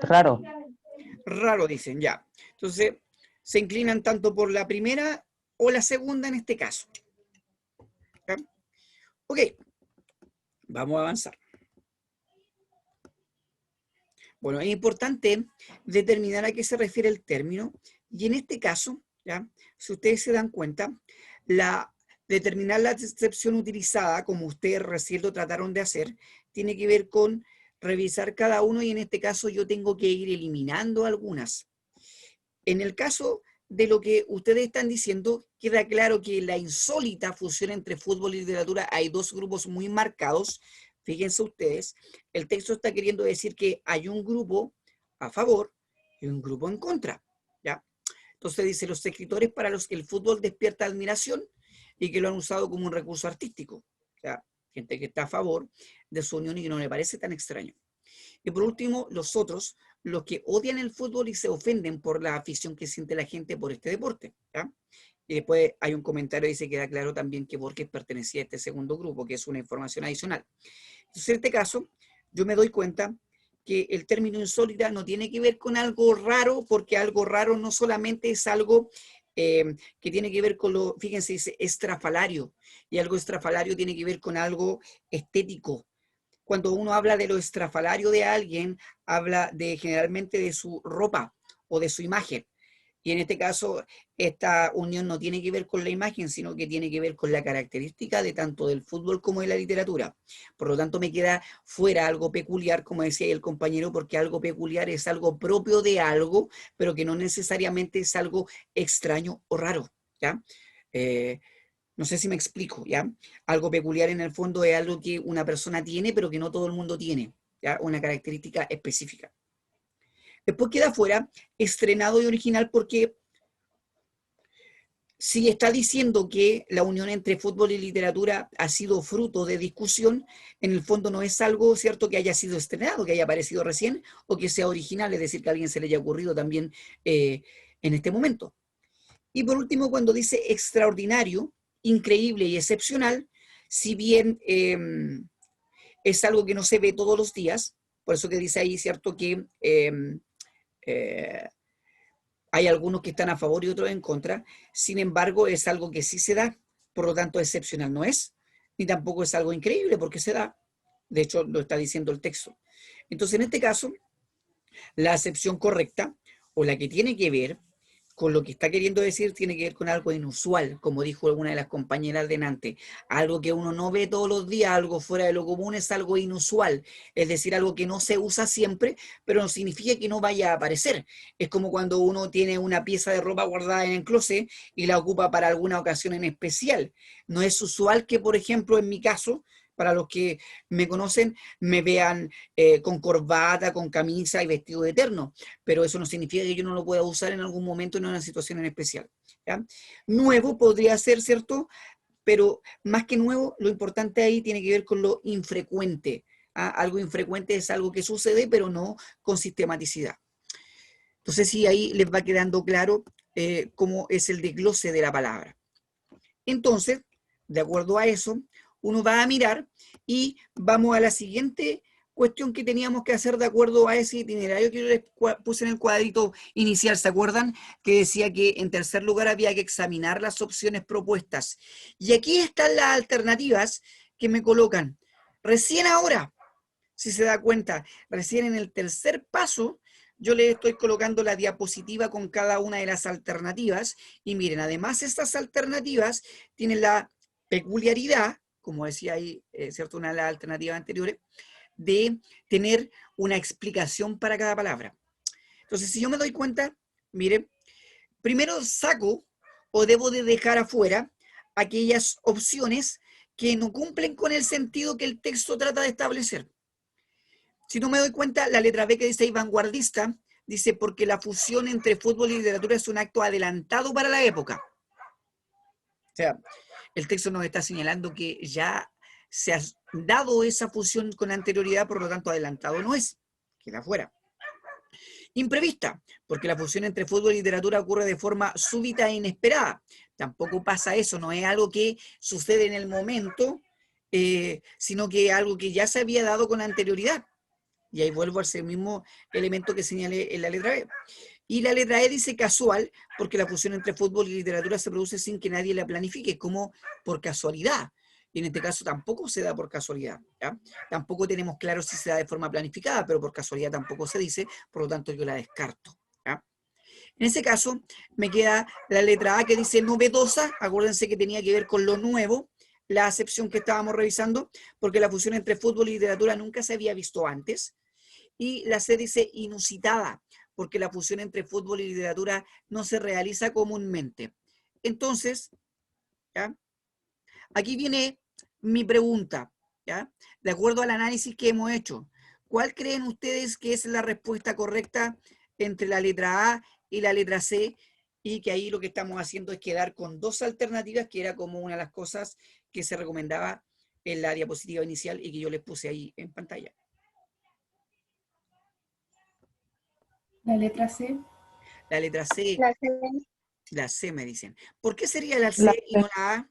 Raro.
Raro, dicen, ya. Entonces, se inclinan tanto por la primera o la segunda en este caso. ¿Ya? Ok, vamos a avanzar. Bueno, es importante determinar a qué se refiere el término, y en este caso, ¿ya? Si ustedes se dan cuenta, determinar la acepción utilizada, como ustedes recién lo trataron de hacer, tiene que ver con revisar cada uno, y en este caso yo tengo que ir eliminando algunas. En el caso de lo que ustedes están diciendo, queda claro que la insólita fusión entre fútbol y literatura, hay 2 grupos muy marcados. Fíjense ustedes, el texto está queriendo decir que hay un grupo a favor y un grupo en contra, ¿ya? Entonces dice, los escritores para los que el fútbol despierta admiración y que lo han usado como un recurso artístico, ¿ya? Gente que está a favor de su unión y que no le parece tan extraño. Y por último, los otros, los que odian el fútbol y se ofenden por la afición que siente la gente por este deporte, ¿ya? Y después hay un comentario que dice que queda claro también que Borges pertenecía a este segundo grupo, que es una información adicional. Entonces, en este caso, yo me doy cuenta que el término insólita no tiene que ver con algo raro, porque algo raro no solamente es algo que tiene que ver con lo, fíjense, dice estrafalario, y algo estrafalario tiene que ver con algo estético. Cuando uno habla de lo estrafalario de alguien, habla de generalmente de su ropa o de su imagen. Y en este caso, esta unión no tiene que ver con la imagen, sino que tiene que ver con la característica de tanto del fútbol como de la literatura. Por lo tanto, me queda fuera algo peculiar, como decía el compañero, porque algo peculiar es algo propio de algo, pero que no necesariamente es algo extraño o raro, ¿ya? No sé si me explico, ¿ya? Algo peculiar en el fondo es algo que una persona tiene, pero que no todo el mundo tiene, ¿ya? Una característica específica. Después queda fuera estrenado y original porque si está diciendo que la unión entre fútbol y literatura ha sido fruto de discusión, en el fondo no es algo cierto que haya sido estrenado, que haya aparecido recién o que sea original, es decir, que a alguien se le haya ocurrido también en este momento. Y por último, cuando dice extraordinario, increíble y excepcional, si bien es algo que no se ve todos los días, por eso que dice ahí, cierto, que hay algunos que están a favor y otros en contra, sin embargo es algo que sí se da, por lo tanto excepcional no es, ni tampoco es algo increíble porque se da, de hecho lo está diciendo el texto. Entonces en este caso, la acepción correcta, o la que tiene que ver con lo que está queriendo decir, tiene que ver con algo inusual, como dijo alguna de las compañeras delante, algo que uno no ve todos los días, algo fuera de lo común, es algo inusual, es decir, algo que no se usa siempre, pero no significa que no vaya a aparecer. Es como cuando uno tiene una pieza de ropa guardada en el closet y la ocupa para alguna ocasión en especial. No es usual que, por ejemplo, en mi caso, para los que me conocen, me vean con corbata, con camisa y vestido de terno, pero eso no significa que yo no lo pueda usar en algún momento en una situación en especial, ¿ya? Nuevo podría ser, ¿cierto? Pero más que nuevo, lo importante ahí tiene que ver con lo infrecuente. ¿Ah? Algo infrecuente es algo que sucede, pero no con sistematicidad. Entonces, sí, ahí les va quedando claro cómo es el desglose de la palabra. Entonces, de acuerdo a eso, uno va a mirar y vamos a la siguiente cuestión que teníamos que hacer de acuerdo a ese itinerario que yo les puse en el cuadrito inicial. ¿Se acuerdan? Que decía que en tercer lugar había que examinar las opciones propuestas. Y aquí están las alternativas que me colocan. Recién ahora, si se da cuenta, recién en el tercer paso, yo le estoy colocando la diapositiva con cada una de las alternativas. Y miren, además estas alternativas tienen la peculiaridad, como decía ahí, ¿cierto? Una de las alternativas anteriores, de tener una explicación para cada palabra. Entonces, si yo me doy cuenta, miren, primero saco o debo de dejar afuera aquellas opciones que no cumplen con el sentido que el texto trata de establecer. Si no me doy cuenta, la letra B que dice ahí vanguardista, dice porque la fusión entre fútbol y literatura es un acto adelantado para la época. O sea, el texto nos está señalando que ya se ha dado esa fusión con anterioridad, por lo tanto adelantado no es, queda fuera. Imprevista, porque la fusión entre fútbol y literatura ocurre de forma súbita e inesperada. Tampoco pasa eso, no es algo que sucede en el momento, sino que es algo que ya se había dado con anterioridad. Y ahí vuelvo a ese mismo elemento que señalé en la letra B. Y la letra E dice casual, porque la fusión entre fútbol y literatura se produce sin que nadie la planifique, como por casualidad. Y en este caso tampoco se da por casualidad, ¿ya? Tampoco tenemos claro si se da de forma planificada, pero por casualidad tampoco se dice, por lo tanto yo la descarto, ¿ya? En ese caso me queda la letra A que dice novedosa, acuérdense que tenía que ver con lo nuevo, la acepción que estábamos revisando, porque la fusión entre fútbol y literatura nunca se había visto antes. Y la C dice inusitada, porque la fusión entre fútbol y literatura no se realiza comúnmente. Entonces, ¿ya? Aquí viene mi pregunta, ¿ya? De acuerdo al análisis que hemos hecho, ¿cuál creen ustedes que es la respuesta correcta entre la letra A y la letra C? Y que ahí lo que estamos haciendo es quedar con dos alternativas, que era como una de las cosas que se recomendaba en la diapositiva inicial y que yo les puse ahí en pantalla.
La letra C.
La letra C.
La C.
La C me dicen. ¿Por qué sería la
La
C y
C.
no la A?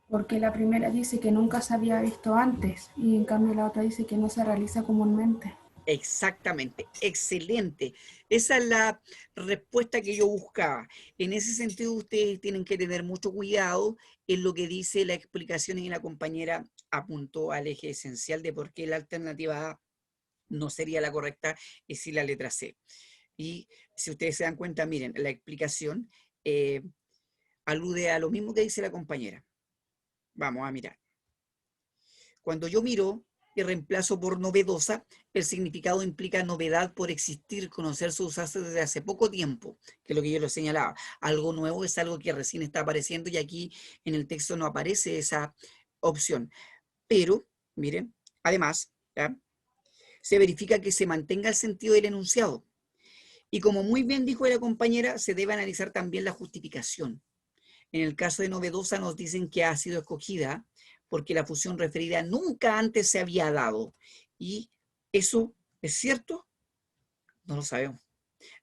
Porque la primera dice que nunca se había visto antes y en cambio la otra dice que no se realiza comúnmente.
Exactamente, excelente. Esa es la respuesta que yo buscaba. En ese sentido, ustedes tienen que tener mucho cuidado en lo que dice la explicación y la compañera apuntó al eje esencial de por qué la alternativa A no sería la correcta y sí la letra C. Y si ustedes se dan cuenta, miren, la explicación alude a lo mismo que dice la compañera. Vamos a mirar. Cuando yo miro y reemplazo por novedosa, el significado implica novedad por existir, conocerse, usarse desde hace poco tiempo, que es lo que yo lo señalaba. Algo nuevo es algo que recién está apareciendo y aquí en el texto no aparece esa opción. Pero, miren, además, ¿ya? Se verifica que se mantenga el sentido del enunciado. Y como muy bien dijo la compañera, se debe analizar también la justificación. En el caso de novedosa nos dicen que ha sido escogida porque la fusión referida nunca antes se había dado. ¿Y eso es cierto? No lo sabemos.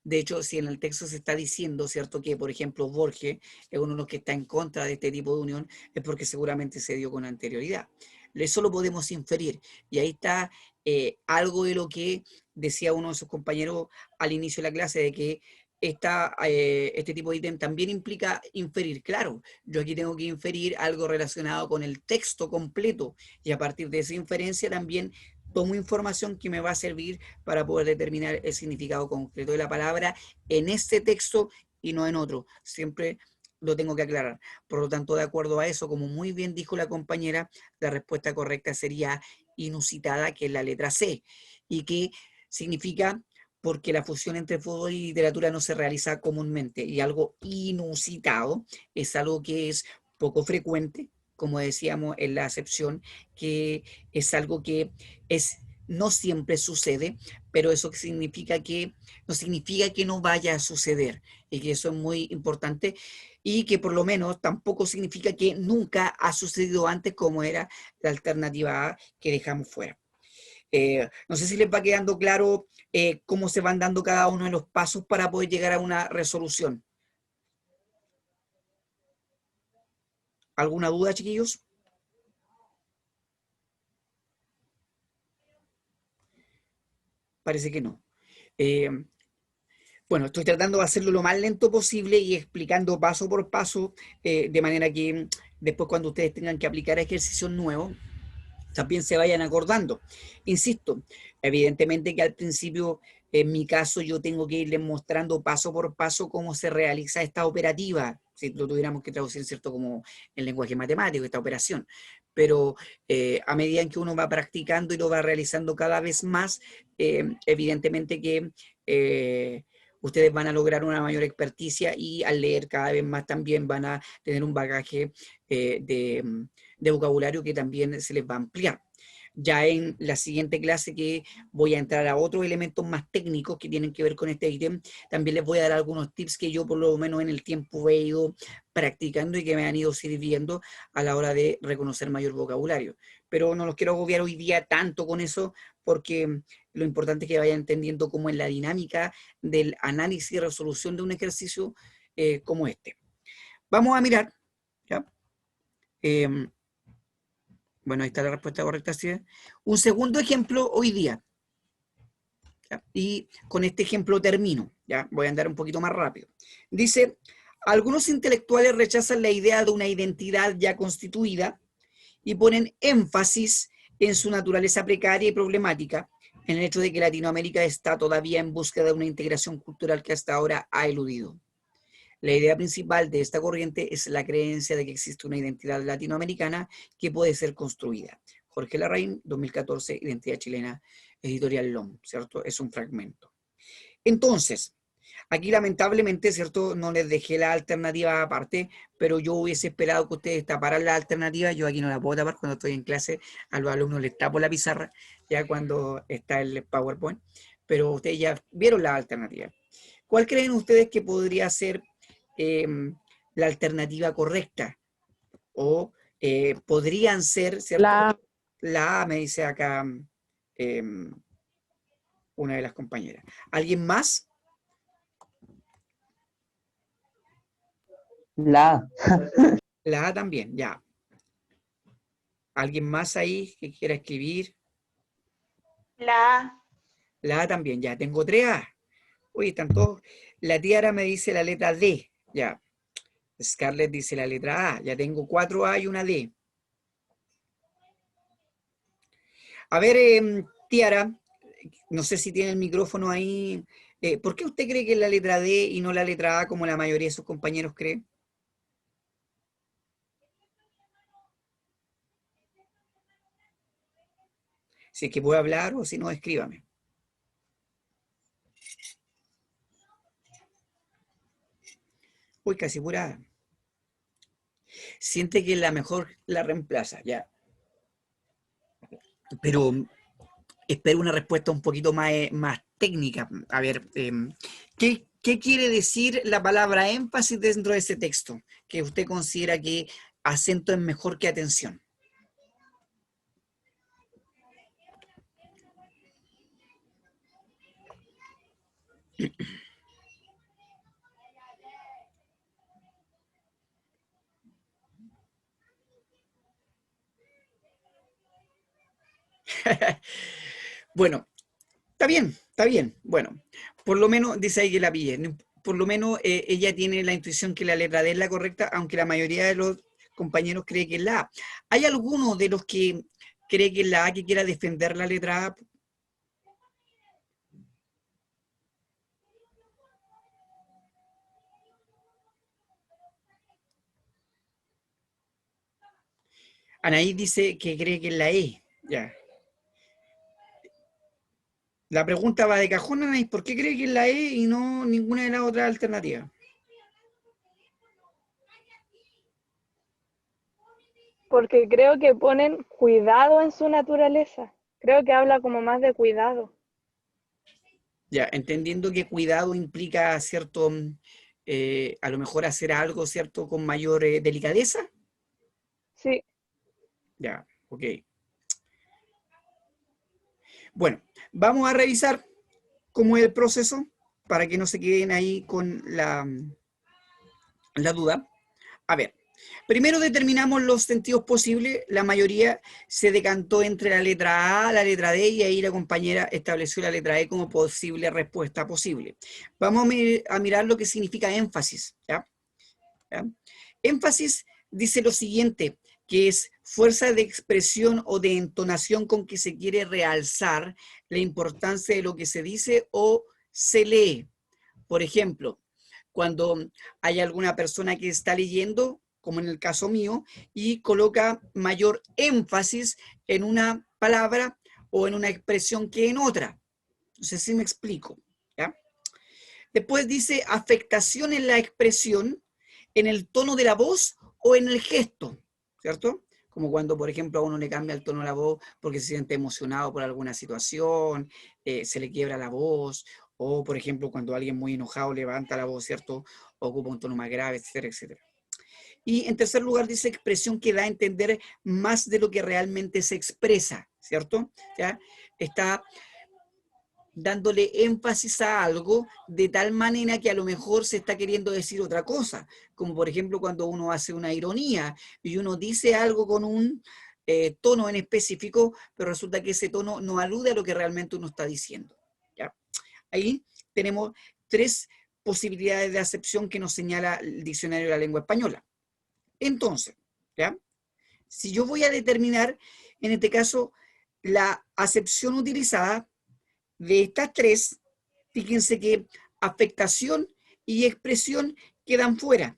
De hecho, si en el texto se está diciendo, ¿cierto?, que, por ejemplo, Borges es uno de los que está en contra de este tipo de unión, es porque seguramente se dio con anterioridad. Eso lo podemos inferir. Y ahí está algo de lo que decía uno de sus compañeros al inicio de la clase, de que este tipo de ítem también implica inferir. Claro, yo aquí tengo que inferir algo relacionado con el texto completo y a partir de esa inferencia también tomo información que me va a servir para poder determinar el significado concreto de la palabra en este texto y no en otro. Siempre lo tengo que aclarar. Por lo tanto, de acuerdo a eso, como muy bien dijo la compañera, la respuesta correcta sería inusitada, que es la letra C, y que significa porque la fusión entre fútbol y literatura no se realiza comúnmente, y algo inusitado es algo que es poco frecuente, como decíamos en la acepción, que es algo que no siempre sucede, pero eso significa que no significa que no vaya a suceder, y que eso es muy importante, y que por lo menos tampoco significa que nunca ha sucedido antes, como era la alternativa A que dejamos fuera. No sé si les va quedando claro cómo se van dando cada uno de los pasos para poder llegar a una resolución. ¿Alguna duda, chiquillos? Parece que no. Bueno, estoy tratando de hacerlo lo más lento posible y explicando paso por paso, de manera que después cuando ustedes tengan que aplicar ejercicios nuevos, también se vayan acordando. Insisto, evidentemente que al principio, en mi caso, yo tengo que irles mostrando paso por paso cómo se realiza esta operativa, si lo tuviéramos que traducir, ¿cierto?, como en lenguaje matemático, esta operación. Pero a medida en que uno va practicando y lo va realizando cada vez más, evidentemente que ustedes van a lograr una mayor experticia y al leer cada vez más también van a tener un bagaje de vocabulario que también se les va a ampliar. Ya en la siguiente clase, que voy a entrar a otros elementos más técnicos que tienen que ver con este ítem, también les voy a dar algunos tips que yo por lo menos en el tiempo he ido practicando y que me han ido sirviendo a la hora de reconocer mayor vocabulario. Pero no los quiero agobiar hoy día tanto con eso, porque lo importante es que vayan entendiendo cómo es la dinámica del análisis y resolución de un ejercicio como este. Vamos a mirar, ¿ya? Bueno, ahí está la respuesta correcta. ¿Sí? Un segundo ejemplo hoy día. ¿Ya? Y con este ejemplo termino. ¿Ya? Voy a andar un poquito más rápido. Dice, algunos intelectuales rechazan la idea de una identidad ya constituida y ponen énfasis en su naturaleza precaria y problemática, en el hecho de que Latinoamérica está todavía en búsqueda de una integración cultural que hasta ahora ha eludido. La idea principal de esta corriente es la creencia de que existe una identidad latinoamericana que puede ser construida. Jorge Larraín, 2014, Identidad Chilena, Editorial LOM, ¿cierto? Es un fragmento. Entonces, aquí lamentablemente, ¿cierto? No les dejé la alternativa aparte, pero yo hubiese esperado que ustedes taparan la alternativa. Yo aquí no la puedo tapar cuando estoy en clase, a los alumnos les tapo la pizarra, ya cuando está el PowerPoint, pero ustedes ya vieron la alternativa. ¿Cuál creen ustedes que podría ser la alternativa correcta? O podrían ser, ¿cierto? La A, me dice acá una de las compañeras. ¿Alguien más?
La A.
La A también, ya. ¿Alguien más ahí que quiera escribir?
La A.
La A también, ya. Tengo 3 A. Uy, están todos. La Tiara me dice la letra D, ya. Scarlett dice la letra A. Ya tengo 4 A y una D. A ver, Tiara, no sé si tiene el micrófono ahí. ¿Por qué usted cree que es la letra D y no la letra A como la mayoría de sus compañeros cree? Si es que puede hablar o si no, escríbame. Uy, casi pura A. Siente que la mejor la reemplaza, ya. Pero espero una respuesta un poquito más técnica. A ver, ¿qué quiere decir la palabra énfasis dentro de ese texto? Que usted considera que acento es mejor que atención. Bueno, está bien, está bien. Bueno, por lo menos dice ahí que la pille. Por lo menos ella tiene la intuición que la letra D es la correcta, aunque la mayoría de los compañeros cree que es la A. ¿Hay alguno de los que cree que es la A que quiera defender la letra A? Anaí dice que cree que es la E. Ya. La pregunta va de cajón, Anaí. ¿Por qué cree que es la E y no ninguna de las otras alternativas?
Porque creo que ponen cuidado en su naturaleza. Creo que habla como más de cuidado.
Ya, entendiendo que cuidado implica cierto, a lo mejor hacer algo, ¿cierto? Con mayor delicadeza.
Sí,
Ya, ok. Bueno, vamos a revisar cómo es el proceso para que no se queden ahí con la duda. A ver, primero determinamos los sentidos posibles. La mayoría se decantó entre la letra A, la letra D, y ahí la compañera estableció la letra E como posible respuesta posible. Vamos a mirar lo que significa énfasis. ¿Ya? ¿Ya? Énfasis dice lo siguiente, que es fuerza de expresión o de entonación con que se quiere realzar la importancia de lo que se dice o se lee. Por ejemplo, cuando hay alguna persona que está leyendo, como en el caso mío, y coloca mayor énfasis en una palabra o en una expresión que en otra. No sé si me explico. ¿Ya? Después dice afectación en la expresión, en el tono de la voz o en el gesto, ¿cierto? Como cuando, por ejemplo, a uno le cambia el tono de la voz porque se siente emocionado por alguna situación, se le quiebra la voz, o, por ejemplo, cuando alguien muy enojado levanta la voz, ¿cierto? Ocupa un tono más grave, etcétera, etcétera. Y en tercer lugar dice expresión que da a entender más de lo que realmente se expresa, ¿cierto? ¿Ya? Está dándole énfasis a algo de tal manera que a lo mejor se está queriendo decir otra cosa, como por ejemplo cuando uno hace una ironía y uno dice algo con un tono en específico, pero resulta que ese tono no alude a lo que realmente uno está diciendo. ¿Ya? Ahí tenemos 3 posibilidades de acepción que nos señala el diccionario de la lengua española. Entonces, ¿ya? Si yo voy a determinar, en este caso, la acepción utilizada, de estas 3, fíjense que afectación y expresión quedan fuera,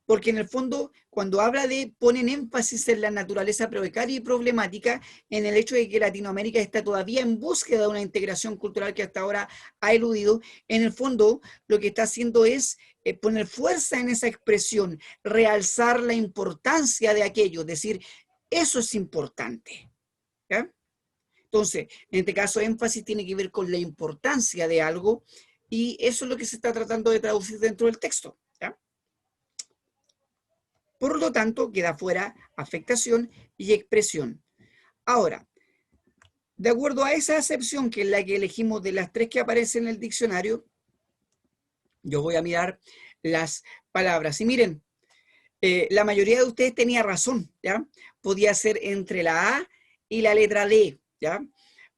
porque en el fondo, cuando habla de, ponen énfasis en la naturaleza precaria y problemática, en el hecho de que Latinoamérica está todavía en búsqueda de una integración cultural que hasta ahora ha eludido. En el fondo, lo que está haciendo es poner fuerza en esa expresión, realzar la importancia de aquello, es decir, eso es importante. ¿Ya? Entonces, en este caso, énfasis tiene que ver con la importancia de algo y eso es lo que se está tratando de traducir dentro del texto. ¿Ya? Por lo tanto, queda fuera afectación y expresión. Ahora, de acuerdo a esa acepción, que es la que elegimos de las 3 que aparecen en el diccionario, yo voy a mirar las palabras. Y miren, la mayoría de ustedes tenía razón, ¿ya? Podía ser entre la A y la letra D, ¿ya?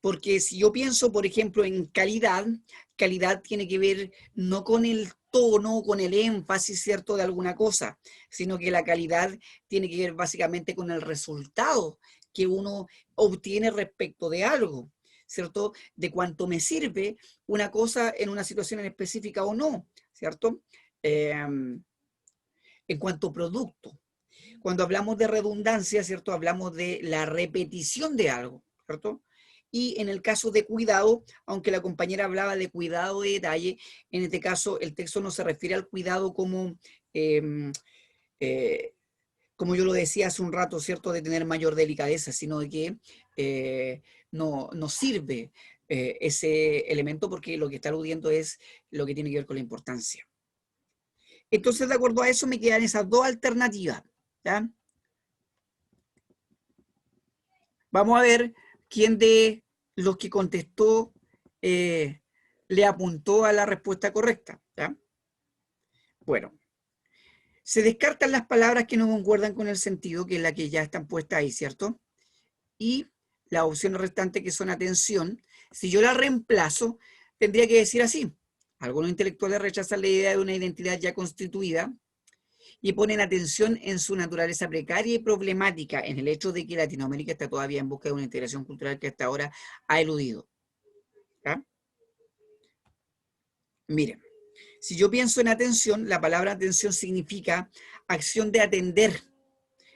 Porque si yo pienso, por ejemplo, en calidad, calidad tiene que ver no con el tono, con el énfasis, ¿cierto?, de alguna cosa, sino que la calidad tiene que ver básicamente con el resultado que uno obtiene respecto de algo, ¿cierto? De cuánto me sirve una cosa en una situación en específica o no, ¿cierto? En cuanto a producto. Cuando hablamos de redundancia, ¿cierto? Hablamos de la repetición de algo, ¿cierto? Y en el caso de cuidado, aunque la compañera hablaba de cuidado de detalle, en este caso el texto no se refiere al cuidado como, como yo lo decía hace un rato, ¿cierto? De tener mayor delicadeza, sino de que no sirve ese elemento porque lo que está aludiendo es lo que tiene que ver con la importancia. Entonces, de acuerdo a eso, me quedan esas dos alternativas, ¿ya? Vamos a ver quién de los que contestó le apuntó a la respuesta correcta, ¿ya? Bueno, se descartan las palabras que no concuerdan con el sentido, que es la que ya están puestas ahí, ¿cierto? Y las opciones restantes, que son atención, si yo la reemplazo, tendría que decir así: algunos intelectuales rechazan la idea de una identidad ya constituida y ponen atención en su naturaleza precaria y problemática, en el hecho de que Latinoamérica está todavía en busca de una integración cultural que hasta ahora ha eludido. ¿Ya? Miren, si yo pienso en atención, la palabra atención significa acción de atender,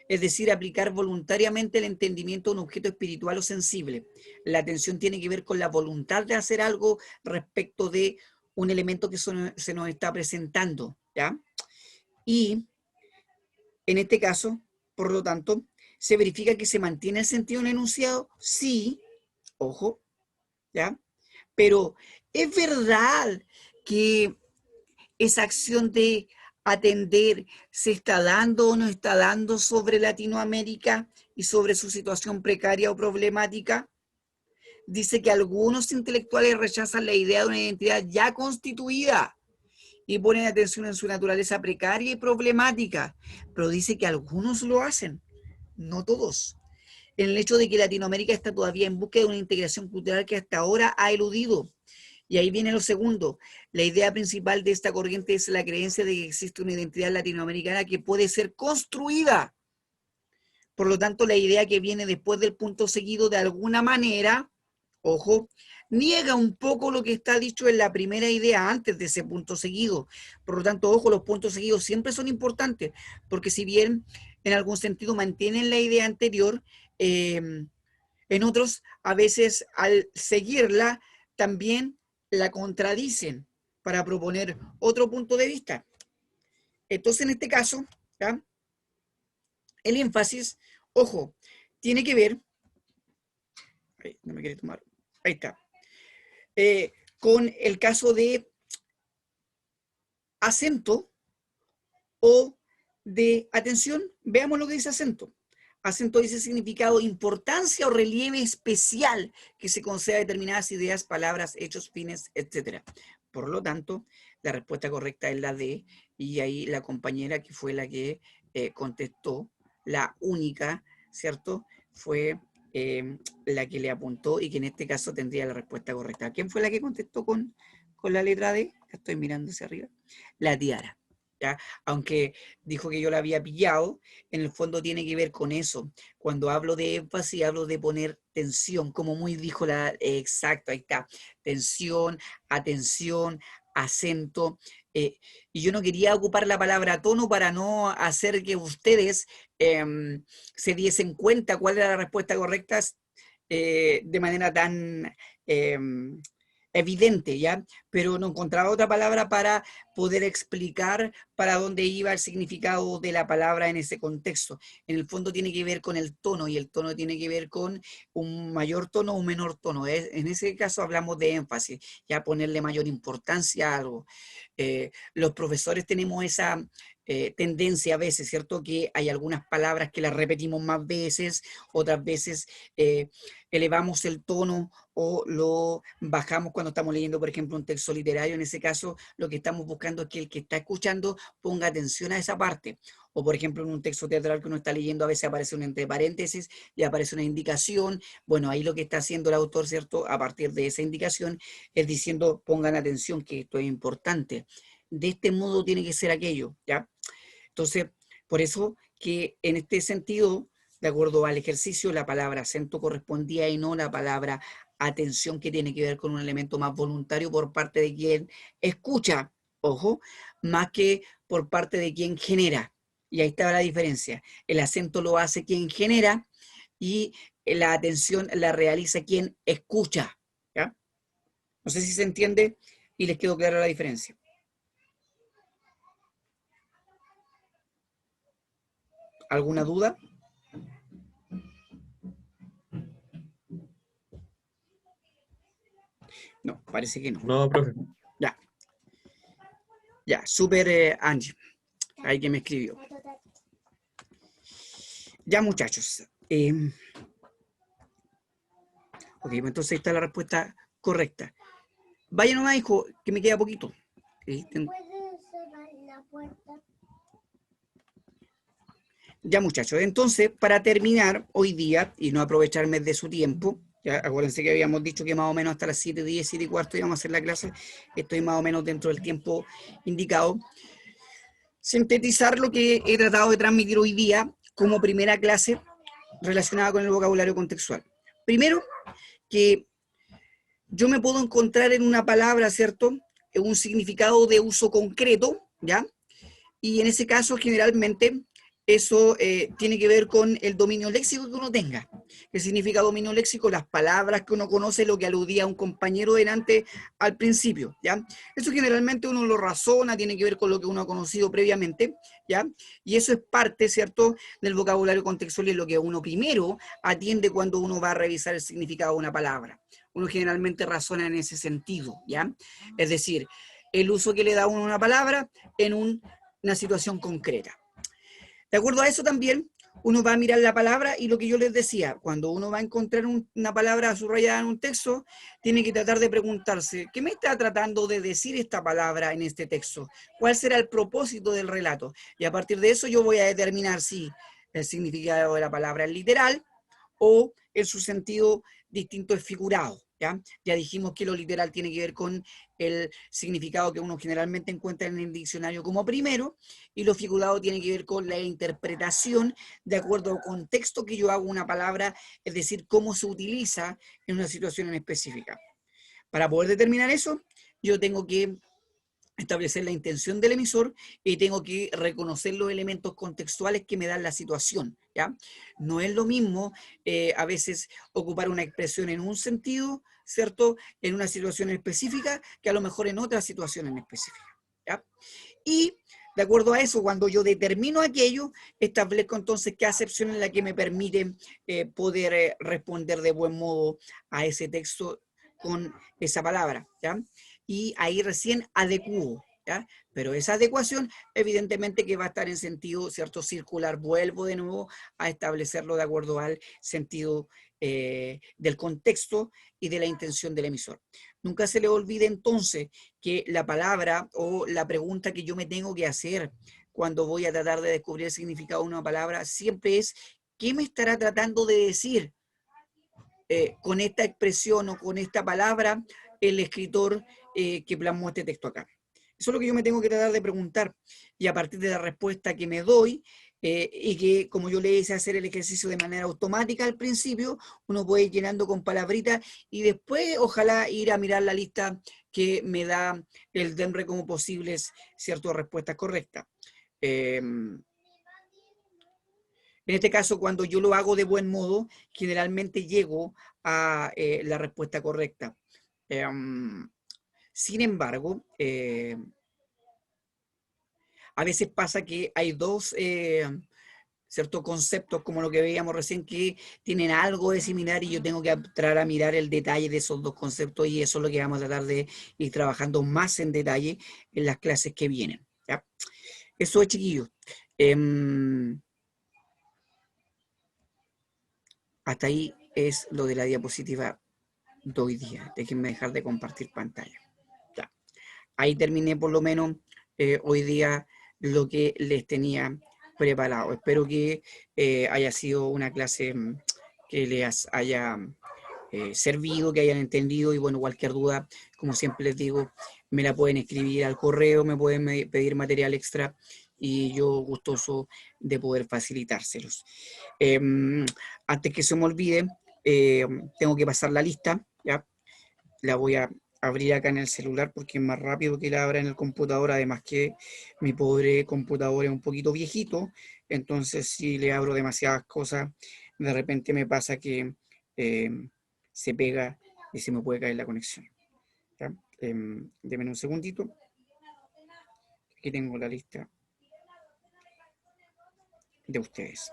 es decir, aplicar voluntariamente el entendimiento a un objeto espiritual o sensible. La atención tiene que ver con la voluntad de hacer algo respecto de un elemento que se nos está presentando, ¿ya? Y en este caso, por lo tanto, ¿se verifica que se mantiene el sentido en el enunciado? Sí, ojo, ¿ya? Pero ¿es verdad que esa acción de atender se está dando o no está dando sobre Latinoamérica y sobre su situación precaria o problemática? Dice que algunos intelectuales rechazan la idea de una identidad ya constituida y ponen atención en su naturaleza precaria y problemática, pero dice que algunos lo hacen, no todos. En el hecho de que Latinoamérica está todavía en busca de una integración cultural que hasta ahora ha eludido. Y ahí viene lo segundo. La idea principal de esta corriente es la creencia de que existe una identidad latinoamericana que puede ser construida. Por lo tanto, la idea que viene después del punto seguido, de alguna manera, ojo, niega un poco lo que está dicho en la primera idea antes de ese punto seguido. Por lo tanto, ojo, los puntos seguidos siempre son importantes, porque si bien en algún sentido mantienen la idea anterior, en otros, a veces al seguirla, también la contradicen para proponer otro punto de vista. Entonces, en este caso, ¿ya? El énfasis, ojo, tiene que ver, no me quiere tomar, ahí está, con el caso de acento o de atención. Veamos lo que dice acento. Acento dice significado, importancia o relieve especial que se concede a determinadas ideas, palabras, hechos, fines, etc. Por lo tanto, la respuesta correcta es la D, y ahí la compañera que fue la que contestó, la única, ¿cierto? Fue la que le apuntó y que en este caso tendría la respuesta correcta. ¿Quién fue la que contestó con la letra D? Estoy mirando hacia arriba. La Tiara. ¿Ya? Aunque dijo que yo la había pillado, en el fondo tiene que ver con eso. Cuando hablo de énfasis, hablo de poner tensión, como muy dijo la... exacto, ahí está. Tensión, atención, acento. Y yo no quería ocupar la palabra tono para no hacer que ustedes se diesen cuenta cuál era la respuesta correcta de manera tan... evidente, ¿ya? Pero no encontraba otra palabra para poder explicar para dónde iba el significado de la palabra en ese contexto. En el fondo tiene que ver con el tono, y el tono tiene que ver con un mayor tono o un menor tono. En ese caso hablamos de énfasis, ya ponerle mayor importancia a algo. Los profesores tenemos esa tendencia a veces, ¿cierto? Que hay algunas palabras que las repetimos más veces, otras veces elevamos el tono o lo bajamos cuando estamos leyendo, por ejemplo, un texto literario. En ese caso, lo que estamos buscando es que el que está escuchando ponga atención a esa parte. O, por ejemplo, en un texto teatral que uno está leyendo, a veces aparece un entre paréntesis y aparece una indicación. Bueno, ahí lo que está haciendo el autor, ¿cierto? A partir de esa indicación, es diciendo, pongan atención, que esto es importante. De este modo tiene que ser aquello, ¿ya? Entonces, por eso que en este sentido, de acuerdo al ejercicio, la palabra acento correspondía y no la palabra atención, que tiene que ver con un elemento más voluntario por parte de quien escucha, ojo, más que por parte de quien genera. Y ahí estaba la diferencia. El acento lo hace quien genera y la atención la realiza quien escucha, ¿ya? No sé si se entiende y les quedó clara la diferencia. ¿Alguna duda? No, parece que no.
No, profe.
Ya. Ya, súper Angie. Ahí que me escribió. Ya, muchachos. Ok, entonces ahí está la respuesta correcta. Vaya nomás, hijo, que me queda poquito. Ya, muchachos. Entonces, para terminar hoy día y no aprovecharme de su tiempo, ya acuérdense que habíamos dicho que más o menos hasta las 7:10, 7:15 íbamos a hacer la clase. Estoy más o menos dentro del tiempo indicado. Sintetizar lo que he tratado de transmitir hoy día como primera clase relacionada con el vocabulario contextual. Primero, que yo me puedo encontrar en una palabra, ¿cierto?, un significado de uso concreto, ¿ya? Y en ese caso, generalmente, eso tiene que ver con el dominio léxico que uno tenga. ¿Qué significa dominio léxico? Las palabras que uno conoce, lo que aludía a un compañero delante al principio, ¿ya? Eso generalmente uno lo razona, tiene que ver con lo que uno ha conocido previamente, ¿ya? Y eso es parte, ¿cierto?, del vocabulario contextual y es lo que uno primero atiende cuando uno va a revisar el significado de una palabra. Uno generalmente razona en ese sentido, ¿ya? Es decir, el uso que le da uno a una palabra en una situación concreta. De acuerdo a eso también, uno va a mirar la palabra y lo que yo les decía, cuando uno va a encontrar una palabra subrayada en un texto, tiene que tratar de preguntarse, ¿qué me está tratando de decir esta palabra en este texto? ¿Cuál será el propósito del relato? Y a partir de eso yo voy a determinar si el significado de la palabra es literal o en su sentido distinto es figurado. Ya dijimos que lo literal tiene que ver con el significado que uno generalmente encuentra en el diccionario como primero, y lo figurado tiene que ver con la interpretación de acuerdo al contexto que yo hago una palabra, es decir, cómo se utiliza en una situación en específica. Para poder determinar eso, yo tengo que establecer la intención del emisor y tengo que reconocer los elementos contextuales que me dan la situación, ¿ya? No es lo mismo a veces ocupar una expresión en un sentido, ¿cierto?, en una situación específica, que a lo mejor en otra situación en específica, ¿ya? Y de acuerdo a eso, cuando yo determino aquello, establezco entonces qué acepción es la que me permite poder responder de buen modo a ese texto con esa palabra, ¿ya? Y ahí recién adecuo, ¿ya? Pero esa adecuación evidentemente que va a estar en sentido, ¿cierto?, circular. Vuelvo de nuevo a establecerlo de acuerdo al sentido del contexto y de la intención del emisor. Nunca se le olvide entonces que la palabra o la pregunta que yo me tengo que hacer cuando voy a tratar de descubrir el significado de una palabra siempre es, ¿qué me estará tratando de decir con esta expresión o con esta palabra el escritor que plasmó este texto acá? Eso es lo que yo me tengo que tratar de preguntar, y a partir de la respuesta que me doy, y que como yo le hice hacer el ejercicio de manera automática al principio, uno puede ir llenando con palabritas y después ojalá ir a mirar la lista que me da el DEMRE como posibles, ¿cierto?, respuestas correctas. En este caso, cuando yo lo hago de buen modo, generalmente llego a la respuesta correcta. Sin embargo, a veces pasa que hay dos ciertos conceptos, como lo que veíamos recién, que tienen algo de similar y yo tengo que entrar a mirar el detalle de esos dos conceptos, y eso es lo que vamos a tratar de ir trabajando más en detalle en las clases que vienen, ¿ya? Eso es, chiquillos. Hasta ahí es lo de la diapositiva de hoy día. Déjenme dejar de compartir pantalla. Ya. Ahí terminé por lo menos hoy día lo que les tenía preparado. Espero que haya sido una clase que les haya servido, que hayan entendido, y bueno, cualquier duda, como siempre les digo, me la pueden escribir al correo, me pueden pedir material extra y yo gustoso de poder facilitárselos. Antes que se me olvide, tengo que pasar la lista, ¿ya? La voy a abrir acá en el celular porque es más rápido que la abra en el computador, además que mi pobre computador es un poquito viejito, entonces si le abro demasiadas cosas, de repente me pasa que se pega y se me puede caer la conexión. ¿Ya? Denme un segundito. Aquí tengo la lista de ustedes.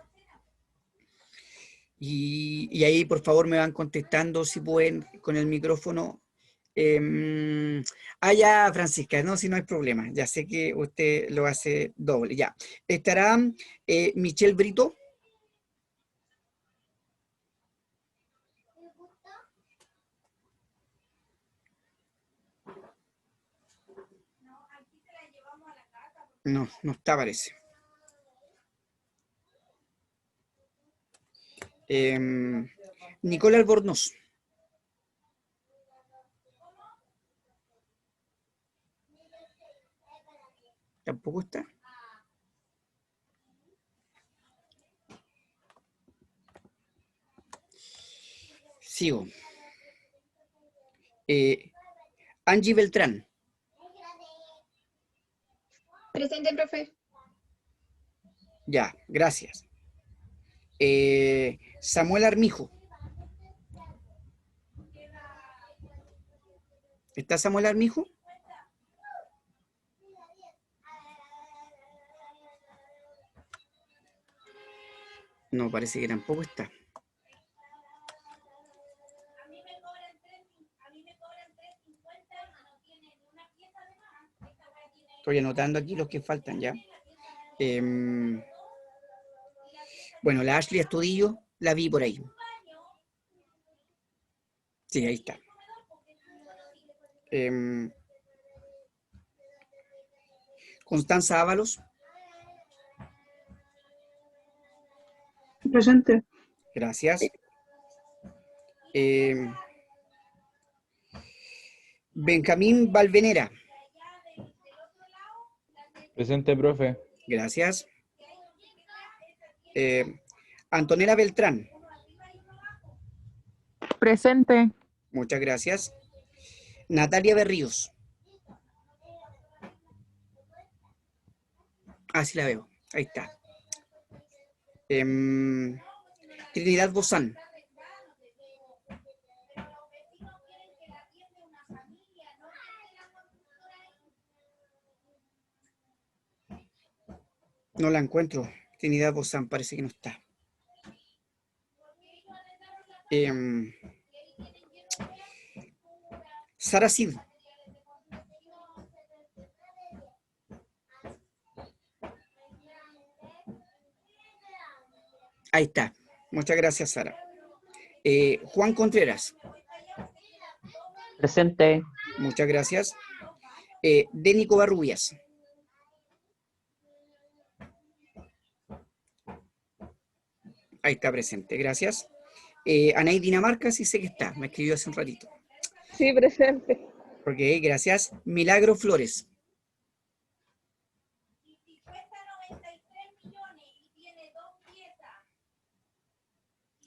Y ahí, por favor, me van contestando si pueden con el micrófono. Ya, Francisca, no, si no hay problema. Ya sé que usted lo hace doble. Ya. ¿Estará Michelle Brito? No, no está, parece. Nicola Albornoz. Tampoco está. Sigo. Angie Beltrán.
Presente, profe.
Ya, gracias. Samuel Armijo. ¿Está Samuel Armijo? No, parece que tampoco está. Estoy anotando aquí los que faltan ya. Bueno, la Ashley Astudillo la vi por ahí. Sí, ahí está. Constanza Ábalos.
Presente.
Gracias. Benjamín Valvenera.
Presente, profe.
Gracias. Antonella Beltrán.
Presente.
Muchas gracias. Natalia Berríos. Sí la veo. Ahí está. Trinidad Bozán. No la encuentro. Trinidad Bozán parece que no está. Sara Cid. Ahí está. Muchas gracias, Sara. Juan Contreras.
Presente.
Muchas gracias. Denico Barrubias. Ahí está presente, gracias. Anaí Dinamarca, sí sé que está, me escribió hace un ratito.
Sí, presente.
Ok, gracias. Milagro Flores.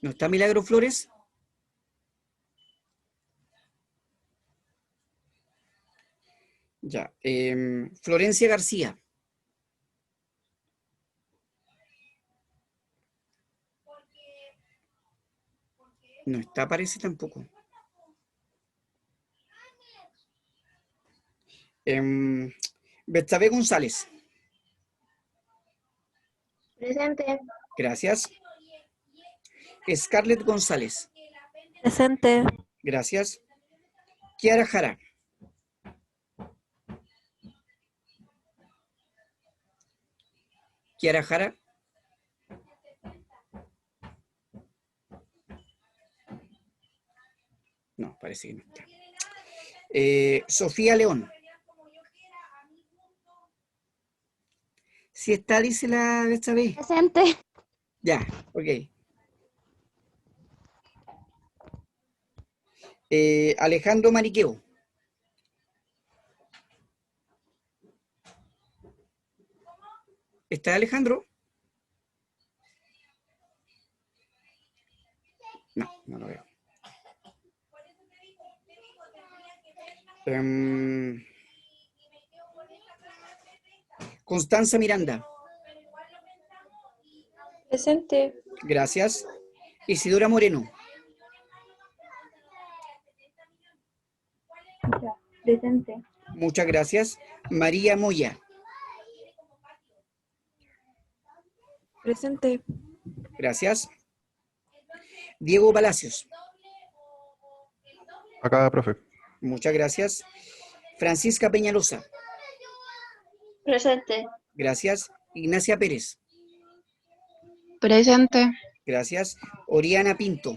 ¿No está Milagro Flores? Ya. Florencia García. No está, parece tampoco. Betsabe González.
Presente.
Gracias. Scarlett González.
Presente.
Gracias. Kiara Jara. Kiara Jara. No, parece que no está. Sofía León. Si está, dice la de esta vez.
Presente.
Ya, ok. Alejandro Mariqueo. ¿Está Alejandro? No, no lo veo. Constanza Miranda.
Presente.
Gracias. Isidora Moreno.
Presente.
Muchas gracias. María Moya.
Presente.
Gracias. Diego Palacios.
Acá, profe.
Muchas gracias. Francisca Peñalosa.
Presente.
Gracias. Ignacia Pérez.
Presente.
Gracias. Oriana Pinto.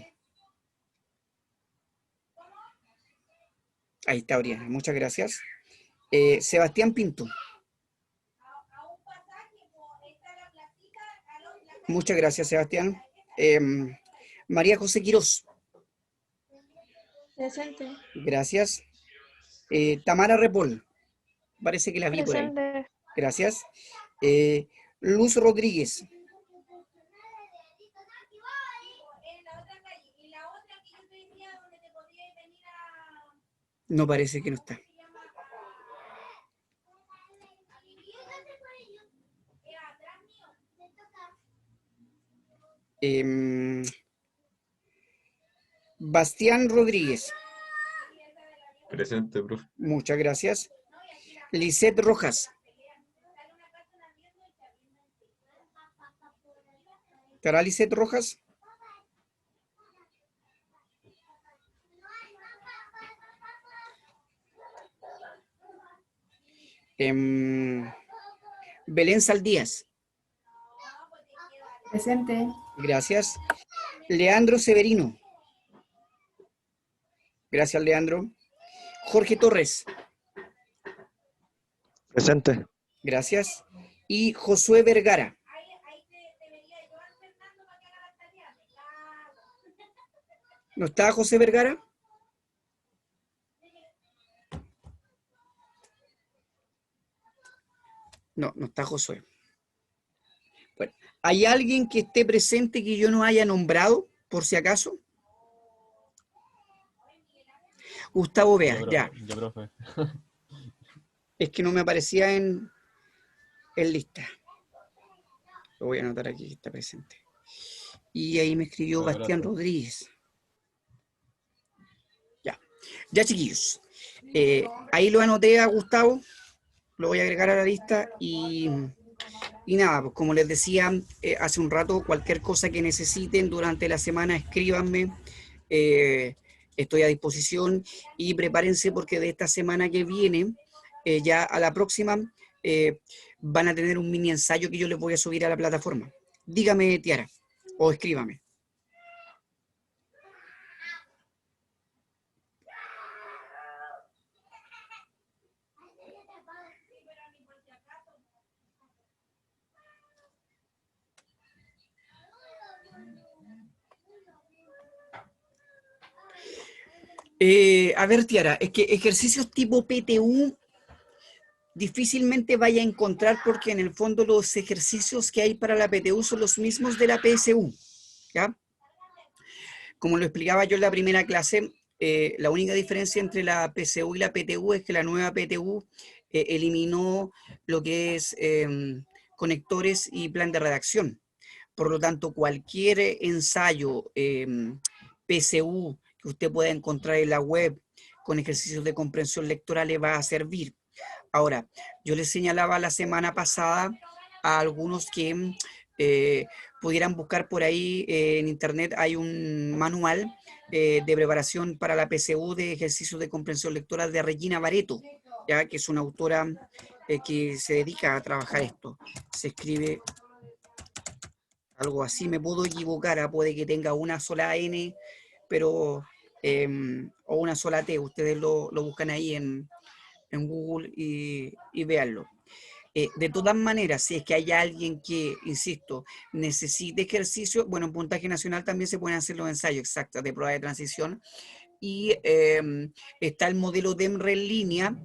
Ahí está Oriana. Muchas gracias. Sebastián Pinto. Muchas gracias, Sebastián. María José Quirós.
Presente.
Gracias. Tamara Repol. Parece que la vi por ahí.
Presente.
Gracias. Luz Rodríguez. No, parece que no está. Bastián Rodríguez.
Presente, profe.
Muchas gracias. Lisette Rojas. ¿Estará Lisette Rojas? Belén Saldías.
Presente.
Gracias. Leandro Severino. Gracias, Leandro. Jorge Torres.
Presente.
Gracias. Y Josué Vergara. ¿No está José Vergara? No, no está Josué. Bueno, ¿hay alguien que esté presente que yo no haya nombrado, por si acaso? Gustavo Vea, ya.
Yo, profe.
Es que no me aparecía en lista. Lo voy a anotar aquí que está presente. Y ahí me escribió
Abrazo.
Bastián Rodríguez. Ya, chiquillos. Ahí lo anoté a Gustavo. Lo voy a agregar a la lista y nada, pues como les decía hace un rato, cualquier cosa que necesiten durante la semana, escríbanme. Estoy a disposición y prepárense porque de esta semana que viene, ya a la próxima, van a tener un mini ensayo que yo les voy a subir a la plataforma. Dígame, Tiara, o escríbame. A ver, Tiara, es que ejercicios tipo PTU difícilmente vaya a encontrar porque en el fondo los ejercicios que hay para la PTU son los mismos de la PSU, ¿ya? Como lo explicaba yo en la primera clase, la única diferencia entre la PSU y la PTU es que la nueva PTU eliminó lo que es conectores y plan de redacción. Por lo tanto, cualquier ensayo PSU que usted pueda encontrar en la web con ejercicios de comprensión lectora le va a servir. Ahora, yo les señalaba la semana pasada a algunos que pudieran buscar por ahí en internet, hay un manual de preparación para la PSU de ejercicios de comprensión lectora de Regina Barreto, ¿ya? Que es una autora que se dedica a trabajar esto. Se escribe Algo así, me puedo equivocar, puede que tenga una sola N, pero, o una sola T, ustedes lo buscan ahí en Google y véanlo. De todas maneras, si es que hay alguien que, insisto, necesite ejercicio, bueno, en puntaje nacional también se pueden hacer los ensayos exactos de prueba de transición, y está el modelo DEMRE en línea,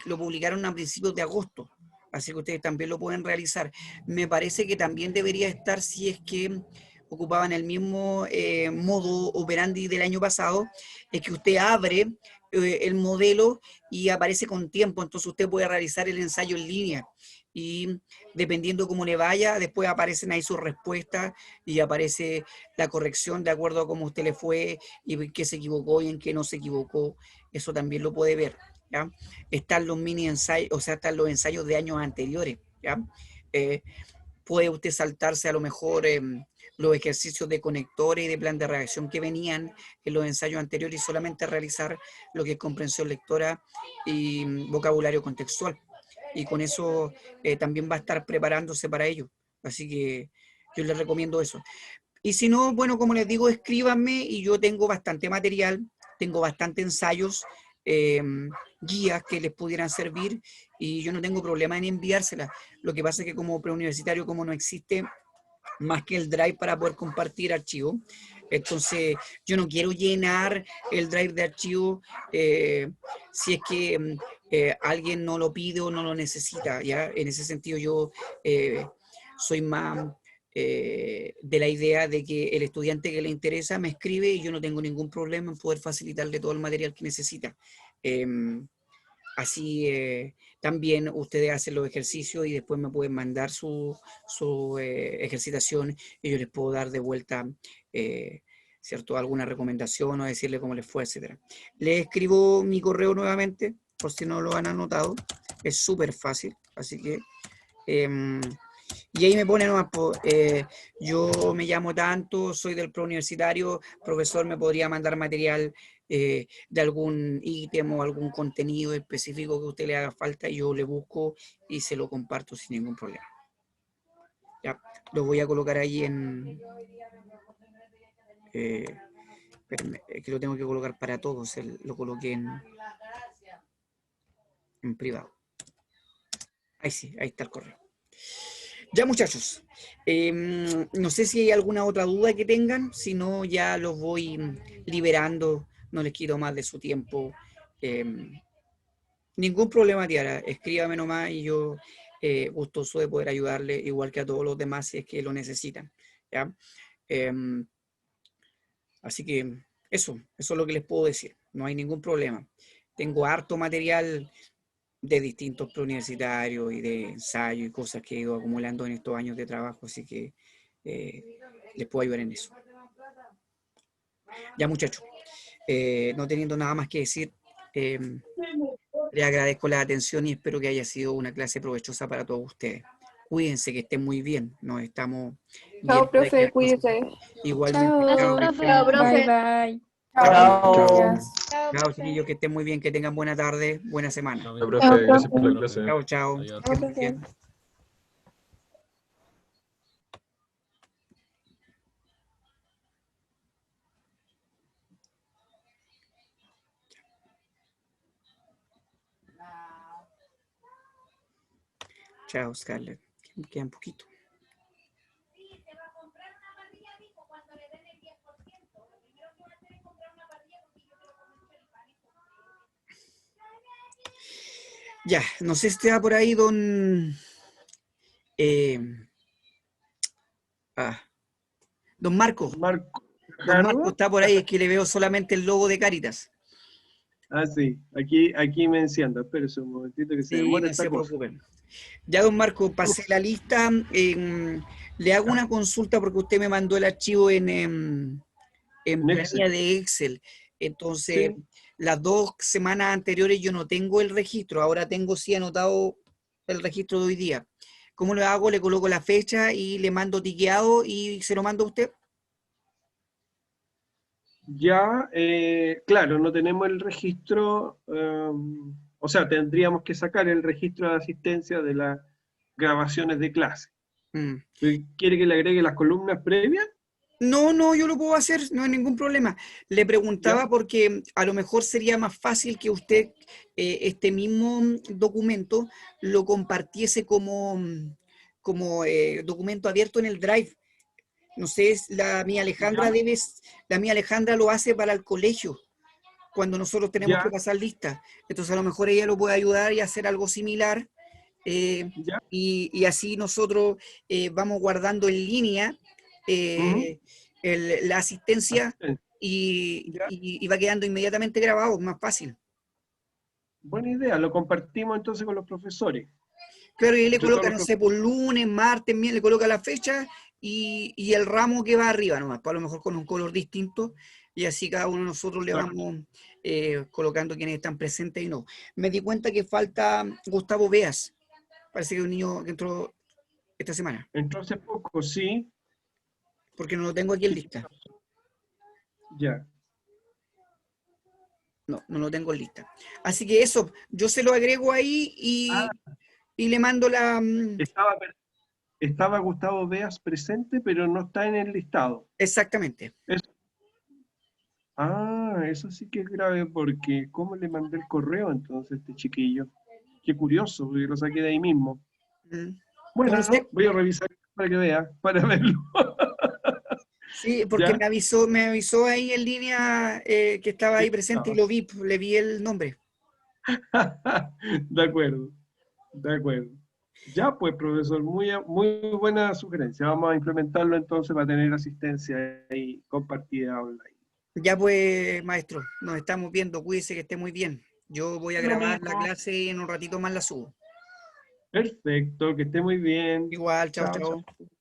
lo publicaron a principios de agosto, así que ustedes también lo pueden realizar. Me parece que también debería estar, si es que ocupaban el mismo modo operandi del año pasado, es que usted abre el modelo y aparece con tiempo, entonces usted puede realizar el ensayo en línea y dependiendo cómo le vaya, después aparecen ahí sus respuestas y aparece la corrección de acuerdo a cómo usted le fue y en qué se equivocó y en qué no se equivocó. Eso también lo puede ver, ¿ya? Están los mini ensayos, o sea, están los ensayos de años anteriores, ¿ya? Puede usted saltarse a lo mejor los ejercicios de conectores y de plan de reacción que venían en los ensayos anteriores y solamente realizar lo que es comprensión lectora y vocabulario contextual. Y con eso también va a estar preparándose para ello. Así que yo les recomiendo eso. Y si no, bueno, como les digo, escríbanme y yo tengo bastante material, tengo bastante ensayos, guías que les pudieran servir y yo no tengo problema en enviárselas. Lo que pasa es que como preuniversitario, como no existe más que el Drive para poder compartir archivos, entonces yo no quiero llenar el Drive de archivos si es que alguien no lo pide o no lo necesita, ¿ya? En ese sentido yo soy más de la idea de que el estudiante que le interesa me escribe y yo no tengo ningún problema en poder facilitarle todo el material que necesita. Así también ustedes hacen los ejercicios y después me pueden mandar su ejercitación y yo les puedo dar de vuelta, ¿cierto? Alguna recomendación o decirle cómo les fue, etc. Les escribo mi correo nuevamente, por si no lo han anotado. Es súper fácil, así que... y ahí me pone nomás, yo me llamo tanto, soy del preuniversitario, profesor, me podría mandar material de algún ítem o algún contenido específico que a usted le haga falta y yo le busco y se lo comparto sin ningún problema. Ya, lo voy a colocar ahí en... espérenme, que lo tengo que colocar para todos, lo coloqué en privado. Ahí sí, ahí está el correo. Ya, muchachos, no sé si hay alguna otra duda que tengan, si no ya los voy liberando, no les quito más de su tiempo. Ningún problema, Tiara, escríbame nomás y yo gustoso de poder ayudarle, igual que a todos los demás si es que lo necesitan, ¿ya? Así que eso es lo que les puedo decir, no hay ningún problema. Tengo harto material de distintos preuniversitarios y de ensayo y cosas que he ido acumulando en estos años de trabajo, así que les puedo ayudar en eso. Ya, muchachos, no teniendo nada más que decir, les agradezco la atención y espero que haya sido una clase provechosa para todos ustedes. Cuídense, que estén muy bien, nos estamos
Chao,
viendo de
profe,
aquí.
cuídese.
Igualmente,
Chao.
chao, que estén
Chao,
muy bien.
profe.
Bye, bye.
Chao.
Gracias.
Chao,
Chao,
profe.
chiquillos, que estén muy bien, que tengan buena tarde, buena semana.
Chao,
Chao,
profe, gracias por la
profe.
clase.
Chao, chao,
Adiós.
que estén muy bien. Chao, Scarlett, queda un poquito. Ya, no sé si está por ahí don... don Marco.
Marco.
Don Marco está por ahí, es que le veo solamente el logo de Cáritas.
Ah, sí, aquí me enciendo. Espérese un momentito que se
Sí,
demora
no
esta
se
cosa.
preocupen. Ya, don Marco, pasé la lista. Le hago una consulta porque usted me mandó el archivo en planilla de Excel. Entonces,
Sí.
las 2 semanas anteriores yo no tengo el registro. Ahora tengo sí anotado el registro de hoy día. ¿Cómo lo hago? Le coloco la fecha y le mando tiqueado y se lo mando a usted.
Ya, claro, no tenemos el registro, o sea, tendríamos que sacar el registro de asistencia de las grabaciones de clase.
Mm.
¿Quiere que le agregue las columnas previas?
No, no, yo lo puedo hacer, no hay ningún problema. Le preguntaba
Ya.
porque a lo mejor sería más fácil que usted este mismo documento lo compartiese como documento abierto en el Drive. No sé, la mía Alejandra
Ya.
la mía Alejandra lo hace para el colegio, cuando nosotros tenemos
Ya.
que pasar lista. Entonces a lo mejor ella lo puede ayudar y hacer algo similar.
Ya.
Y así nosotros vamos guardando en línea
Ujú.
la asistencia
Asistencia.
y,
Ya.
y va quedando inmediatamente grabado, más fácil.
Buena idea, lo compartimos entonces con los profesores.
Claro, y le
Entre todos
coloca,
los
no sé, por lunes, martes, miércoles, le coloca la fecha y el ramo que va arriba nomás, pues a lo mejor con un color distinto, y así cada uno de nosotros le
Exacto.
vamos colocando quienes están presentes y no. Me di cuenta que falta Gustavo Beas, parece que es un niño que entró esta semana,
Entró hace poco, sí.
porque no lo tengo aquí en
Qué
lista.
curioso. Ya.
No, no lo tengo en lista. Así que eso, yo se lo agrego ahí
Ah,
y le mando la...
estaba Gustavo Beas presente, pero no está en el listado.
Exactamente.
Eso. Ah, eso sí que es grave porque ¿cómo le mandé el correo entonces a este chiquillo? Qué curioso, porque lo saqué de ahí mismo.
No
Bueno,
lo sé.
voy a revisar para que vea, para verlo.
Sí, porque
¿Ya?
me avisó ahí en línea que estaba ahí presente y lo vi, le vi el nombre.
De acuerdo, de acuerdo. Ya, pues, profesor, muy buena sugerencia. Vamos a implementarlo entonces para tener asistencia ahí compartida online.
Ya pues, maestro, nos estamos viendo, cuídese que esté muy bien. Yo voy a
Lo
grabar la
mismo.
clase y en un ratito más la subo.
Perfecto, que esté muy bien.
Igual, chao,
Chao,
chao.
chao.